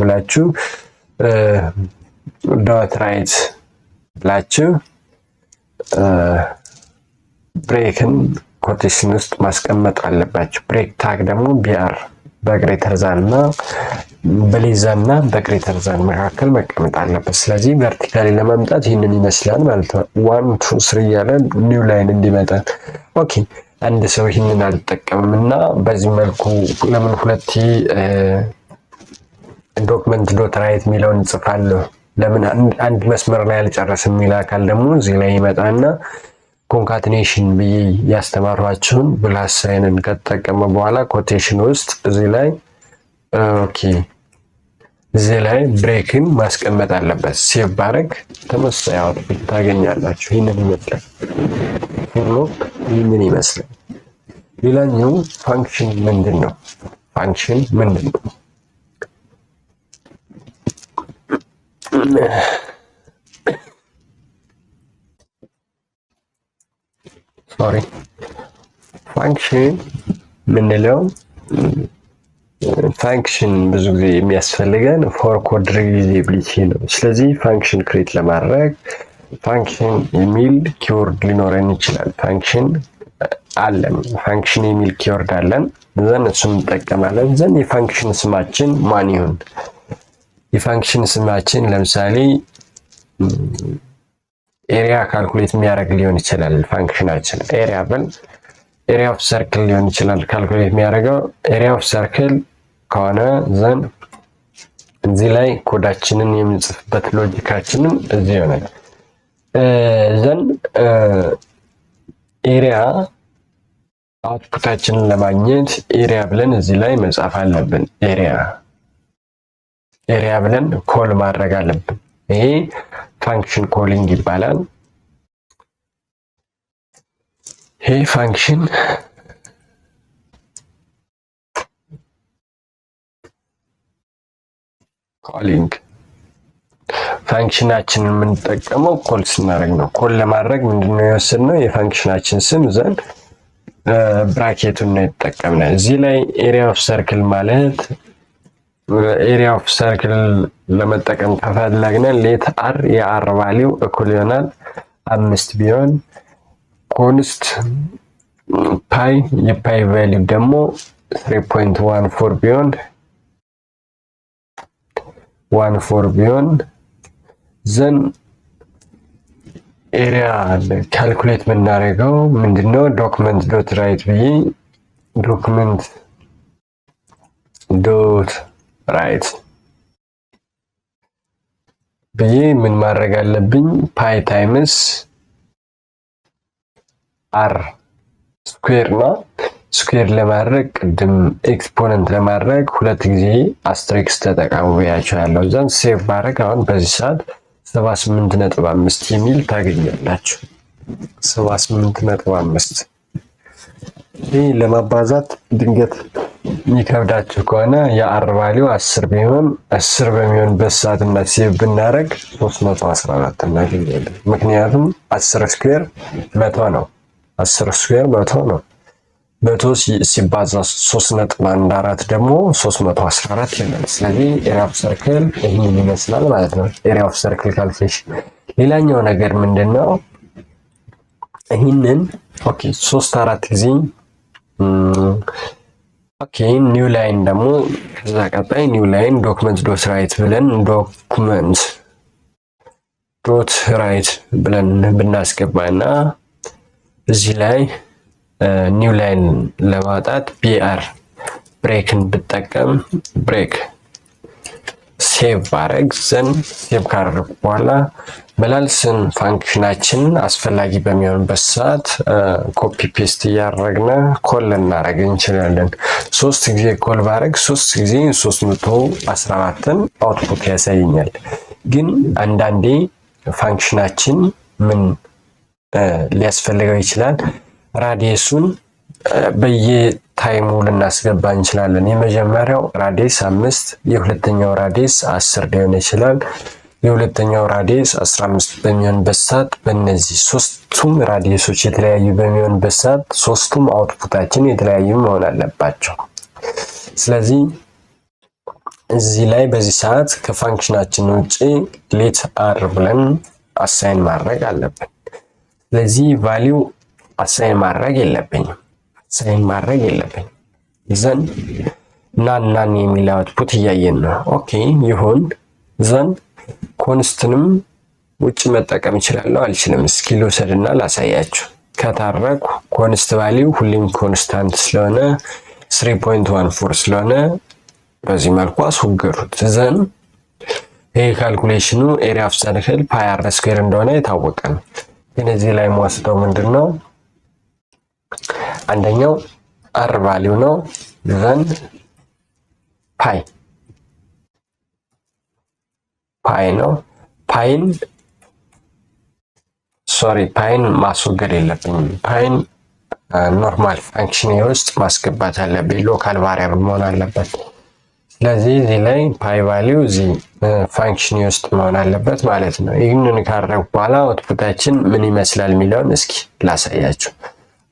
Speaker 1: ብላችሁ ብሬክን ኮቴሽን ውስጥ ማስቀመጥ አለባችሁ። ብሬክ ታግ ደግሞ ቢአር በግሬተር ዛን እና በሌዛን እና በግሬተር ዛን መካከል መቀመጥ አለበት። ስለዚህ ቨርቲካሊ ለማምጣት ይህንን ይመስላል ማለት ነው። 1 2 3 እያለ ኒው ላይን እንዲመጣ። ኦኬ አንድ ሰው ይህንን አልጠቀምም እና በዚህ መልኩ ለምን ሁለቴ ዶክመንት ዶት ራይት የሚለውን እንጽፋለሁ ለምን አንድ መስመር ላይ አልጨረስም የሚል አካል ደግሞ እዚህ ላይ ይመጣና ኮንካትኔሽን ብዬ ያስተማሯችሁን ብላስ ሳይንን ከተጠቀመ በኋላ ኮቴሽን ውስጥ እዚህ ላይ ኦኬ እዚህ ላይ ብሬክን ማስቀመጥ አለበት። ሴቭ ባረግ ተመሳሳይ አውትፑት ታገኛላችሁ። ይህንን ይመስላል ፎር ሉፕ ይህንን ይመስላል። ሌላኛው ፋንክሽን ምንድን ነው? ፋንክሽን ምንለው ፋንክሽን ብዙ ጊዜ የሚያስፈልገን ፎር ኮድ ሪዩዛቢሊቲ ነው። ስለዚህ ፋንክሽን ክሬት ለማድረግ ፋንክሽን የሚል ኪወርድ ሊኖረን ይችላል። ፋንክሽን የሚል ኪወርድ አለን። ዘን እሱን እንጠቀማለን። ዘን የፋንክሽን ስማችን ማን ይሁን? የፋንክሽን ስማችን ለምሳሌ ኤሪያ ካልኩሌት የሚያደርግ ሊሆን ይችላል። ፋንክሽናችን ኤሪያ ኦፍ ሰርክል ሊሆን ይችላል። ካልኩሌት የሚያደርገው ኤሪያ ኦፍ ሰርክል ከሆነ ዘን እዚህ ላይ ኮዳችንን የምንጽፍበት ሎጂካችንን እዚህ ይሆናል። ዘን ኤሪያ አውትፑታችንን ለማግኘት ኤሪያ ብለን እዚህ ላይ መጻፍ አለብን። ኤሪያ ብለን ኮል ማድረግ አለብን። ይሄ ፋንክሽን ኮሊንግ ይባላል። ይሄ ፋንክሽን ኮሊንግ ፋንክሽናችንን የምንጠቀመው ኮል ስናደርግ ነው። ኮል ለማድረግ ምንድነው የወሰድነው? የፋንክሽናችን ስም ዘንድ ብራኬቱን ነው የተጠቀምነው። እዚህ ላይ ኤሪያ ኦፍ ሰርክል ማለት ኤሪያ ኦፍ ሰርክል ለመጠቀም ከፈለግን ሌት አር የአር ቫሊው እኩል ይሆናል 5 ቢሆን ኮንስት ፓይ የፓይ ቫሊው ደግሞ 3.14 ቢሆን ዘን ኤሪያ ካልኩሌት የምናደርገው ምንድነው? ዶክመንት ዶት ራይት ብዬ ዶክመንት ዶት ራይት ብዬ ምን ማድረግ አለብኝ? ፓይ ታይምስ አር ስኩዌር ነው። ስኩዌር ለማድረግ ቅድም ኤክስፖነንት ለማድረግ 2 ጊዜ አስትሪክስ ተጠቀሙ ብያቸዋለሁ። ዘን ሴቭ ማድረግ አሁን በዚህ ሰዓት 78.5 የሚል ታገኛላችሁ። 78.5 ይህ ለማባዛት ድንገት የሚከብዳችሁ ከሆነ የአር ቫሊው 10 ቢሆን 10 በሚሆንበት ሰዓት እና ሴቭ ብናደርግ 314 እናገኛለን። ምክንያቱም 10 ስኩዌር 100 ነው። 10 ስኩዌር 100 ነው። 100 ሲባዛ 3.14 ደግሞ 314 ይሆናል። ስለዚህ ኤሪያ ኦፍ ሰርክል ይህንን ይመስላል ማለት ነው። ኤሪያ ኦፍ ሰርክል ካልኩሌሽን። ሌላኛው ነገር ምንድነው? ይህንን ኦኬ 3-4 ጊዜ ኦኬ ኒው ላይን ደግሞ ከዛ ቀጣይ ኒው ላይን ዶክመንት ዶት ራይት ብለን ዶክመንት ዶት ራይት ብለን ብናስገባና እዚህ ላይ ኒው ላይን ለማውጣት ቢአር ብሬክን ብጠቀም ብሬክ ሴቭ ባረግ ዘን ሴቭ ካደረግኩ በኋላ መላልስን ፋንክሽናችን አስፈላጊ በሚሆንበት ሰዓት ኮፒ ፔስት እያደረግን ኮል ልናደርግ እንችላለን። 3 ጊዜ ኮል ባረግ 3 ጊዜ 314ን አውትፑት ያሳየኛል። ግን አንዳንዴ ፋንክሽናችን ምን ሊያስፈልገው ይችላል? ራዲየሱን በየታይሙ ልናስገባ እንችላለን። የመጀመሪያው ራዲየስ 5፣ የሁለተኛው ራዲየስ 10 ሊሆን ይችላል። የሁለተኛው ራዲየስ 15 በሚሆንበት ሰዓት በእነዚህ ሶስቱም ራዲየሶች የተለያዩ በሚሆንበት ሰዓት ሶስቱም አውትፑታችን የተለያዩ መሆን አለባቸው። ስለዚህ እዚህ ላይ በዚህ ሰዓት ከፋንክሽናችን ውጪ ሌት አር ብለን አሳይን ማድረግ አለብን። ስለዚህ ቫሊው አሳይን ማድረግ የለብኝም። ዘን ናን የሚል አውትፑት እያየን ነው። ኦኬ ይሁን። ዘን ኮንስትንም ውጭ መጠቀም እችላለሁ አልችልም? እስኪ ልውሰድና ላሳያችሁ። ከታረኩ ኮንስት ቫሊው ሁሌም ኮንስታንት ስለሆነ 3.14 ስለሆነ በዚህ መልኩ አስወገዱት። ዘን ይሄ ካልኩሌሽኑ ኤሪያ ኦፍ ሰርክል ፓይ አር ስኩዌር እንደሆነ የታወቀ ነው። ግን እዚህ ላይ የምወስደው ምንድነው? አንደኛው አር ቫሊው ነው። ዘን ፓይ ነው። ፓይን ማስወገድ የለብኝም። ፓይን ኖርማል ፋንክሽን ውስጥ ማስገባት አለብኝ። ሎካል ቫሪያብል መሆን አለበት። ስለዚህ እዚህ ላይ ፓይ ቫሊው እዚህ ፋንክሽን ውስጥ መሆን አለበት ማለት ነው። ይህንን ካደረግኩ በኋላ አውትፑታችን ምን ይመስላል የሚለውን እስኪ ላሳያችሁ።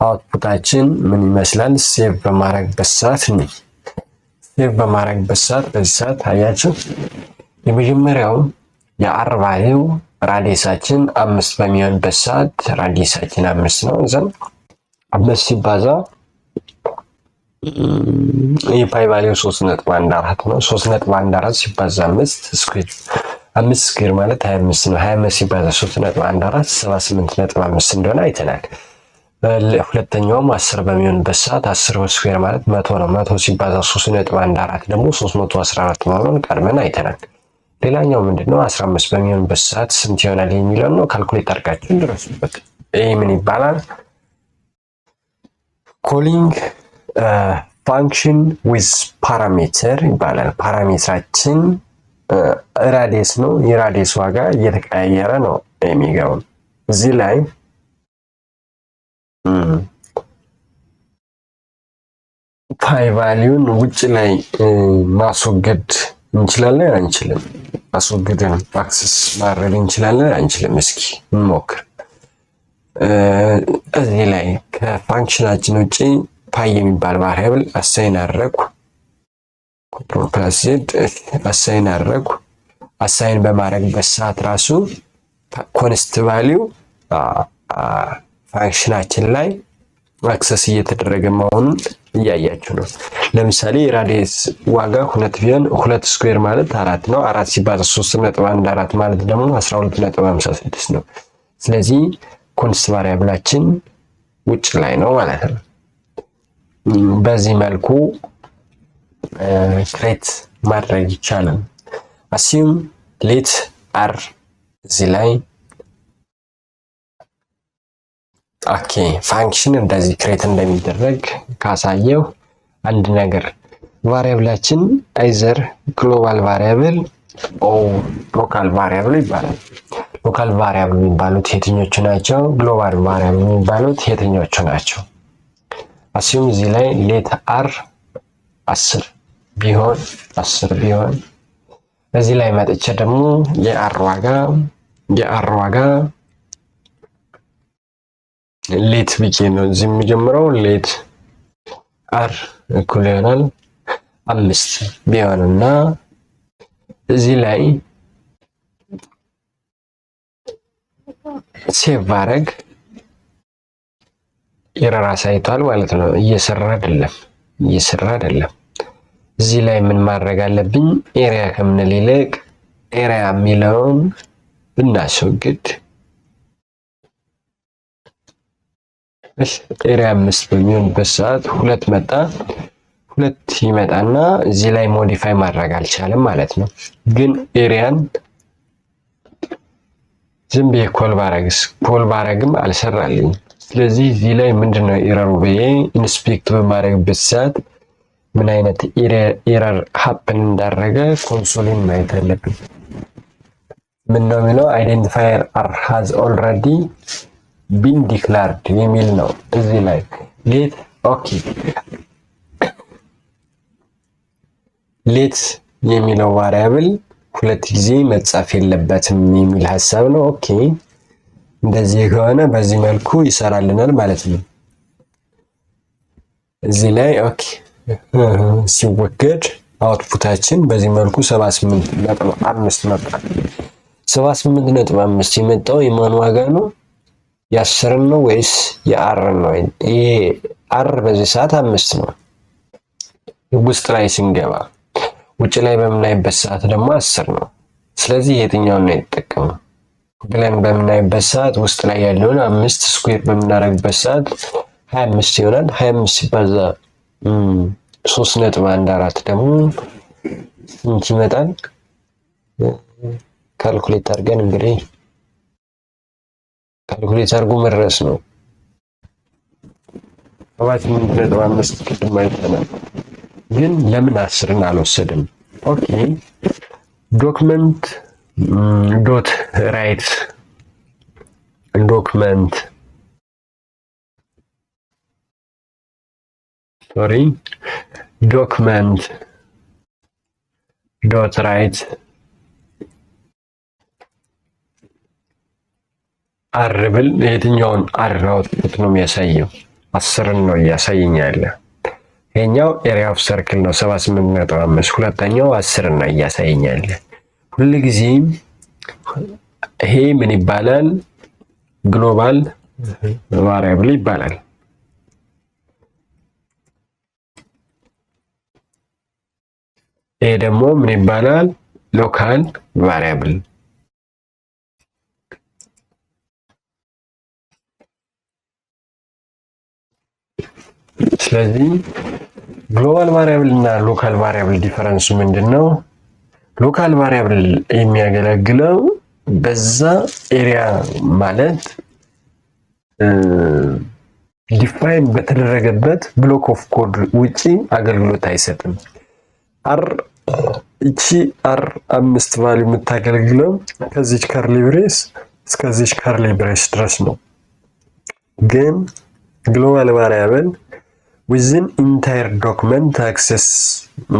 Speaker 1: አውትፑታችን ምን ይመስላል? ሴቭ በማድረግበት ሰዓት በዚህ ሰዓት አያችሁ የመጀመሪያው የአር ቫሊው ራዲየሳችን 5 በሚሆንበት ሰዓት ራዲየሳችን 5 ነው። ዘን 5 ሲባዛ የፓይ ቫሊው 3.14 ነው። 3.14 ሲባዛ 5 ስኩዌር ማለት 25 ነው። 25 ሲባዛ 3.14 78.5 እንደሆነ አይተናል። ሁለተኛውም 10 በሚሆንበት ሰዓት 10 ስኩዌር ማለት 100 ነው። 100 ሲባዛ 3.14 ደግሞ 314 መሆኑን ቀድመን አይተናል። ሌላኛው ምንድነው 15 በሚሆንበት ሰዓት ስንት ይሆናል የሚለው ነው። ካልኩሌት አድርጋችሁ እንደረሱበት። ይሄ ምን ይባላል? ኮሊንግ ፋንክሽን ዊዝ ፓራሜትር ይባላል። ፓራሜትራችን ራዲየስ ነው። የራዲየስ ዋጋ እየተቀያየረ ነው የሚገባው። እዚህ ላይ ፓይ ቫሊዩን ውጭ ላይ ማስወገድ እንችላለን አንችልም? ማስወገድን አክሰስ ማድረግ እንችላለን አንችልም? እስኪ እንሞክር። እዚህ ላይ ከፋንክሽናችን ውጪ ፓይ የሚባል ቫሪያብል አሳይን አደረኩ። ኮንትሮል ፕላስ ዜድ አሳይን አደረኩ። አሳይን በማድረግበት ሰዓት ራሱ ኮንስት ቫሊዩ ፋንክሽናችን ላይ አክሰስ እየተደረገ መሆኑን እያያችሁ ነው። ለምሳሌ የራዲየስ ዋጋ 2 ቢሆን 2 ስኩዌር ማለት 4 ነው። 4 ሲባዛ 3.14 ማለት ደግሞ 12.56 ነው። ስለዚህ ኮንስት ቫሪያብላችን ውጭ ላይ ነው ማለት ነው። በዚህ መልኩ ክሬት ማድረግ ይቻላል። አሲዩም ሌት አር እዚህ ላይ ኦኬ ፋንክሽን እንደዚህ ክሬት እንደሚደረግ ካሳየው አንድ ነገር ቫሪያብላችን አይዘር ግሎባል ቫሪያብል ኦር ሎካል ቫሪያብል ይባላል። ሎካል ቫሪያብል የሚባሉት የትኞቹ ናቸው? ግሎባል ቫሪያብል የሚባሉት የትኞቹ ናቸው? አሲዩም እዚህ ላይ ሌት አር 10 ቢሆን እዚህ ላይ መጥቼ ደግሞ የአር ዋጋ ሌት ብዬ ነው እዚህ የሚጀምረው። ሌት አር እኩል ይሆናል 5 ቢሆንና እዚህ ላይ ሴቭ ባረግ ኤረር አሳይቷል ማለት ነው። እየሰራ አይደለም። እዚህ ላይ ምን ማድረግ አለብኝ? ኤሪያ ከምንል ይልቅ ኤሪያ የሚለውን ብናስወግድ ኤሪያ 5 በሚሆንበት ሰዓት 2 ይመጣና እዚህ ላይ ሞዲፋይ ማድረግ አልቻለም ማለት ነው። ግን ኤሪያን ዝም ብዬ ኮል ባረግም አልሰራልኝ። ስለዚህ እዚህ ላይ ምንድነው ኤረሩ ብዬ ኢንስፔክት በማድረግበት ሰዓት ምን አይነት ኤረር ሀፕን እንዳደረገ ኮንሶልን ማየት አለብን። ምን ነው የሚለው አይደንቲፋየር አር ሃዝ ኦልሬዲ ቢን ዲክላርድ የሚል ነው። እዚህ ላይ ሌት ሌት የሚለው ቫሪያብል 2 ጊዜ መጻፍ የለበትም የሚል ሀሳብ ነው። ኦኬ እንደዚህ ከሆነ በዚህ መልኩ ይሰራልናል ማለት ነው። እዚህ ላይ ኦኬ ሲወገድ አውትፑታችን በዚህ መልኩ 78.5 መጣ። 78.5 የመጣው የማን ዋጋ ነው? የ10 ነው ወይስ የአር ነው? ይሄ አር በዚህ ሰዓት 5 ነው። ውስጥ ላይ ስንገባ ውጭ ላይ በምናይበት ሰዓት ደግሞ 10 ነው። ስለዚህ የትኛውን ነው የተጠቀመው ብለን በምናይበት ሰዓት ውስጥ ላይ ያለውን 5 ስኩዌር በምናደርግበት ሰዓት 25 ይሆናል። 25 ሲባዛ 3.14 ደግሞ ስንት ይመጣል? ካልኩሌት አድርገን እንግዲህ ካልኩሌት አድርጎ መድረስ ነው። 7.5 ቅድም አይተናል። ግን ለምን 10ን አልወሰድም? ኦኬ ዶክመንት ዶት ራይት ዶክመንት ዶት ራይት አር ብል የትኛውን አር አውትፑት ነው የሚያሳየው? 10ን ነው እያሳየኝ ያለ። ይሄኛው ኤሪያ ኦፍ ሰርክል ነው 78.5። ሁለተኛው 10 ነው እያሳየኝ ያለ። ሁልጊዜም ይሄ ምን ይባላል? ግሎባል ቫሪያብል ይባላል። ይሄ ደግሞ ምን ይባላል? ሎካል ቫሪያብል። ስለዚህ ግሎባል ቫሪያብል እና ሎካል ቫሪያብል ዲፈረንሱ ምንድነው? ሎካል ቫሪያብል የሚያገለግለው በዛ ኤሪያ ማለት ዲፋይን በተደረገበት ብሎክ ኦፍ ኮድ ውጪ አገልግሎት አይሰጥም። እቺ አር5 ቫልዩ የምታገለግለው ከዚች ከርሊ ብሬስ እስከዚች ከርሊ ብሬስ ድረስ ነው። ግን ግሎባል ቫሪያብል ዊዝን ኢንታየር ዶክመንት አክሰስ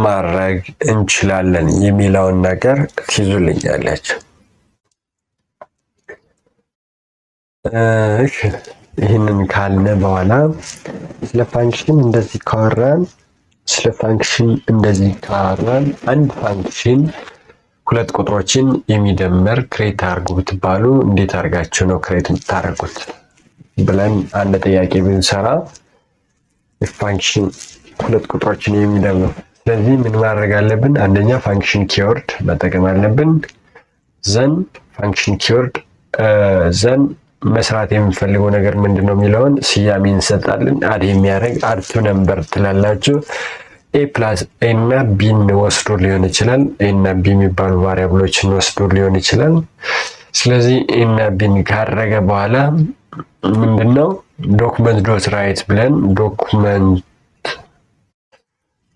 Speaker 1: ማድረግ እንችላለን የሚለውን ነገር ትይዙልኛላችሁ። ይህንን ካልነ በኋላ ስለ ፋንክሽን እንደዚህ ካወራን አንድ ፋንክሽን ሁለት ቁጥሮችን የሚደምር ክሬት አድርጉ ብትባሉ እንዴት አድርጋችሁ ነው ክሬት የምታደርጉት ብለን አንድ ጥያቄ ብንሰራ ፋንክሽን ሁለት ቁጥሮችን የሚደምር፣ ስለዚህ ምን ማድረግ አለብን? አንደኛ ፋንክሽን ኪወርድ መጠቀም አለብን። ዘን ፋንክሽን ኪወርድ ዘን መስራት የምንፈልገው ነገር ምንድነው የሚለውን ስያሜ እንሰጣለን። አድ የሚያደርግ አድ ቱ ነምበር ትላላችሁ። ኤ ፕላስ ኤ እና ቢን ወስዶ ሊሆን ይችላል። ኤ እና ቢ የሚባሉ ቫሪያብሎችን ወስዶ ሊሆን ይችላል። ስለዚህ ኤ እና ቢን ካደረገ በኋላ ምንድነው ዶክመንት ዶት ራይት ብለን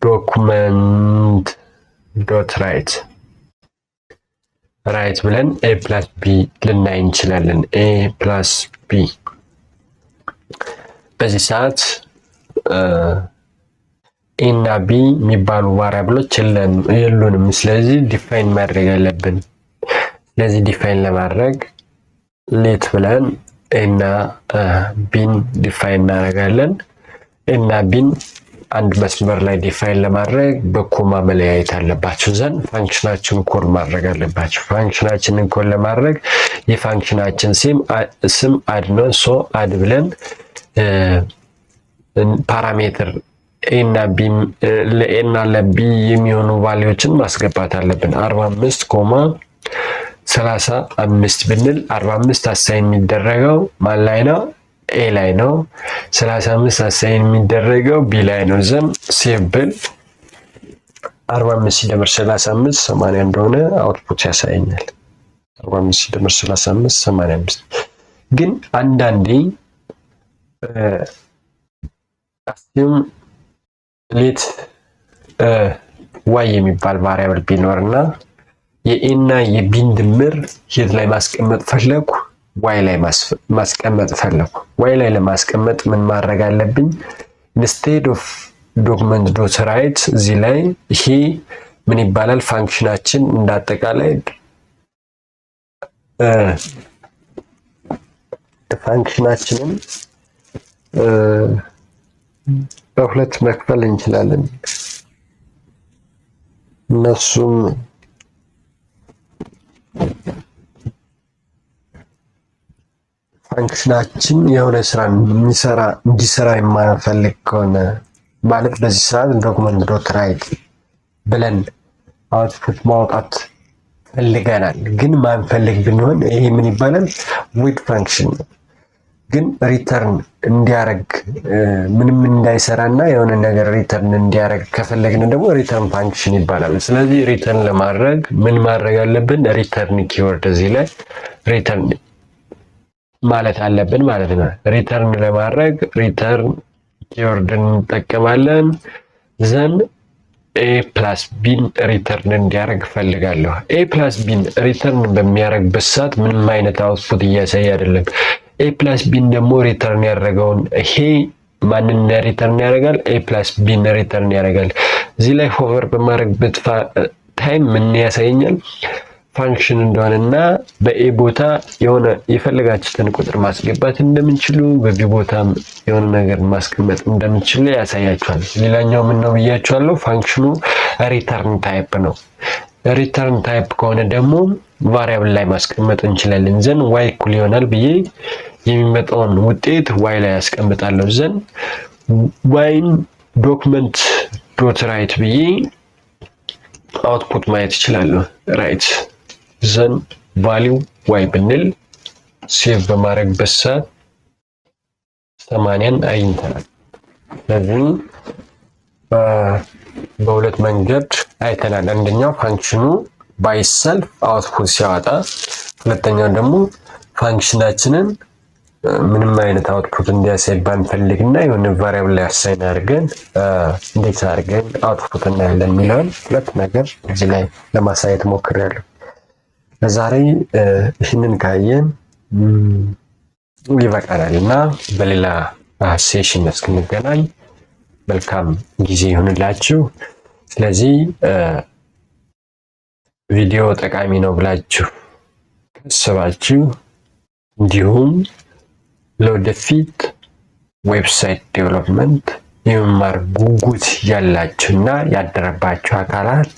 Speaker 1: ዶክመንት ዶት ራይት ብለን ኤ ፕላስ ቢ ልናይ እንችላለን። ኤ ፕላስ ቢ በዚህ ሰዓት ኤ እና ቢ የሚባሉ ቫሪያብሎች የሉንም። ስለዚህ ዲፋይን ማድረግ አለብን። ስለዚህ ዲፋይን ለማድረግ ሌት ብለን ኤ እና ቢን ዲፋይን እናደርጋለን። ኤ እና ቢን አንድ መስመር ላይ ዲፋይን ለማድረግ በኮማ መለያየት አለባቸው። ዘንድ ፋንክሽናችን ኮል ማድረግ አለባቸው። ፋንክሽናችንን ኮል ለማድረግ የፋንክሽናችን ስም አድ ነው። ሶ አድ ብለን ፓራሜትር ለኤ እና ለቢ የሚሆኑ ቫልዩዎችን ማስገባት አለብን። 45 ኮማ 35 ብንል 45 አሳይን የሚደረገው ማን ላይ ነው? ኤ ላይ ነው። 35 አሳይን የሚደረገው ቢ ላይ ነው። ዘን ሴቭ ብል 45 ሲደመር 35 80 እንደሆነ አውትፑት ያሳየኛል። 45 ሲደመር 35 85። ግን አንዳንዴ አስዩም ሌት ዋይ የሚባል ቫሪያብል ቢኖርና የኤ እና የቢን ድምር የት ላይ ማስቀመጥ ፈለኩ? ዋይ ላይ ማስቀመጥ ፈለኩ። ዋይ ላይ ለማስቀመጥ ምን ማድረግ አለብኝ? ኢንስቴድ ኦፍ ዶክመንት ዶት ራይት እዚህ ላይ ይሄ ምን ይባላል? ፋንክሽናችን እንዳጠቃላይ ፋንክሽናችንን በሁለት መክፈል እንችላለን። እነሱም ፋንክሽናችን የሆነ ስራ እንዲሰራ የማንፈልግ ከሆነ ማለት በዚህ ሰዓት ዶክመንት ዶት ራይት ብለን አውትፑት ማውጣት ፈልገናል። ግን ማንፈልግ ብንሆን ይሄ ምን ይባላል? ቮይድ ፋንክሽን ነው። ግን ሪተርን እንዲያረግ ምንም እንዳይሰራና የሆነ ነገር ሪተርን እንዲያረግ ከፈለግን ደግሞ ሪተርን ፋንክሽን ይባላል። ስለዚህ ሪተርን ለማድረግ ምን ማድረግ አለብን? ሪተርን ኪወርድ እዚህ ላይ ሪተርን ማለት አለብን ማለት ነው። ሪተርን ለማድረግ ሪተርን ኪወርድን እንጠቀማለን። ዘን ኤ ፕላስ ቢን ሪተርን እንዲያደርግ ፈልጋለሁ። ኤ ፕላስ ቢን ሪተርን በሚያደርግበት ሰዓት ምንም አይነት አውትፑት እያሳየ አይደለም። ኤ ፕላስ ቢን ደግሞ ሪተርን ያደረገውን ይሄ ማንን ሪተርን ያደርጋል? ኤ ፕላስ ቢን ሪተርን ያደርጋል። እዚህ ላይ ሆቨር በማድረግበት ታይም ምን ያሳየኛል? ፋንክሽን እንደሆነና በኤ ቦታ የሆነ የፈለጋችሁትን ቁጥር ማስገባት እንደምንችሉ በቢ ቦታም የሆነ ነገር ማስቀመጥ እንደምንችሉ ያሳያችኋል። ሌላኛው ምን ነው ብያችኋለሁ? ፋንክሽኑ ሪተርን ታይፕ ነው። ሪተርን ታይፕ ከሆነ ደግሞ ቫሪያብል ላይ ማስቀመጥ እንችላለን። ዘን ዋይ እኩል ይሆናል ብዬ የሚመጣውን ውጤት ዋይ ላይ ያስቀምጣለሁ። ዘን ዋይን ዶክመንት ዶት ራይት ብዬ አውትፑት ማየት እችላለሁ። ራይት ዘን ቫሊው ዋይ ብንል ሴቭ በማድረግበት ሰዓት 80ን አግኝተናል። ስለዚህ በሁለት መንገድ አይተናል። አንደኛው ፋንክሽኑ ባይሰልፍ አውትፑት ሲያወጣ፣ ሁለተኛው ደግሞ ፋንክሽናችንን ምንም አይነት አውትፑት እንዲያሳይ ባንፈልግና የሆነ ቫሪያብል ላይ አሳይን አድርገን እንዴት አድርገን አውትፑት እናያለን የሚለውን ሁለት ነገር እዚህ ላይ ለማሳየት ሞክሬያለሁ። ለዛሬ ይህንን ካየን ይበቃናል እና በሌላ ሴሽን እስክንገናኝ መልካም ጊዜ ይሁንላችሁ። ስለዚህ ቪዲዮ ጠቃሚ ነው ብላችሁ ካሰባችሁ እንዲሁም ለወደፊት ዌብሳይት ዴቨሎፕመንት የመማር ጉጉት ያላችሁና ያደረባችሁ አካላት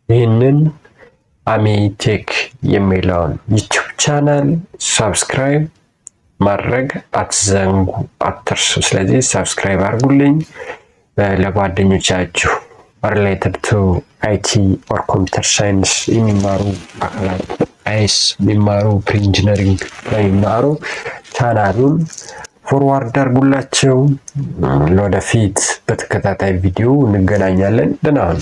Speaker 1: ይህንን አሜቴክ የሚለውን ዩቲዩብ ቻናል ሰብስክራይብ ማድረግ አትርሱ። ስለዚህ ሰብስክራይብ አድርጉልኝ። ለጓደኞቻችሁ ሪሌትድ ቱ አይቲ ኦር ኮምፒውተር ሳይንስ የሚማሩ አካላት አይስ የሚማሩ ኢንጂነሪንግ የሚማሩ ቻናሉን ፎርዋርድ አድርጉላቸው። ለወደፊት በተከታታይ ቪዲዮ እንገናኛለን። ደህና ሁኑ።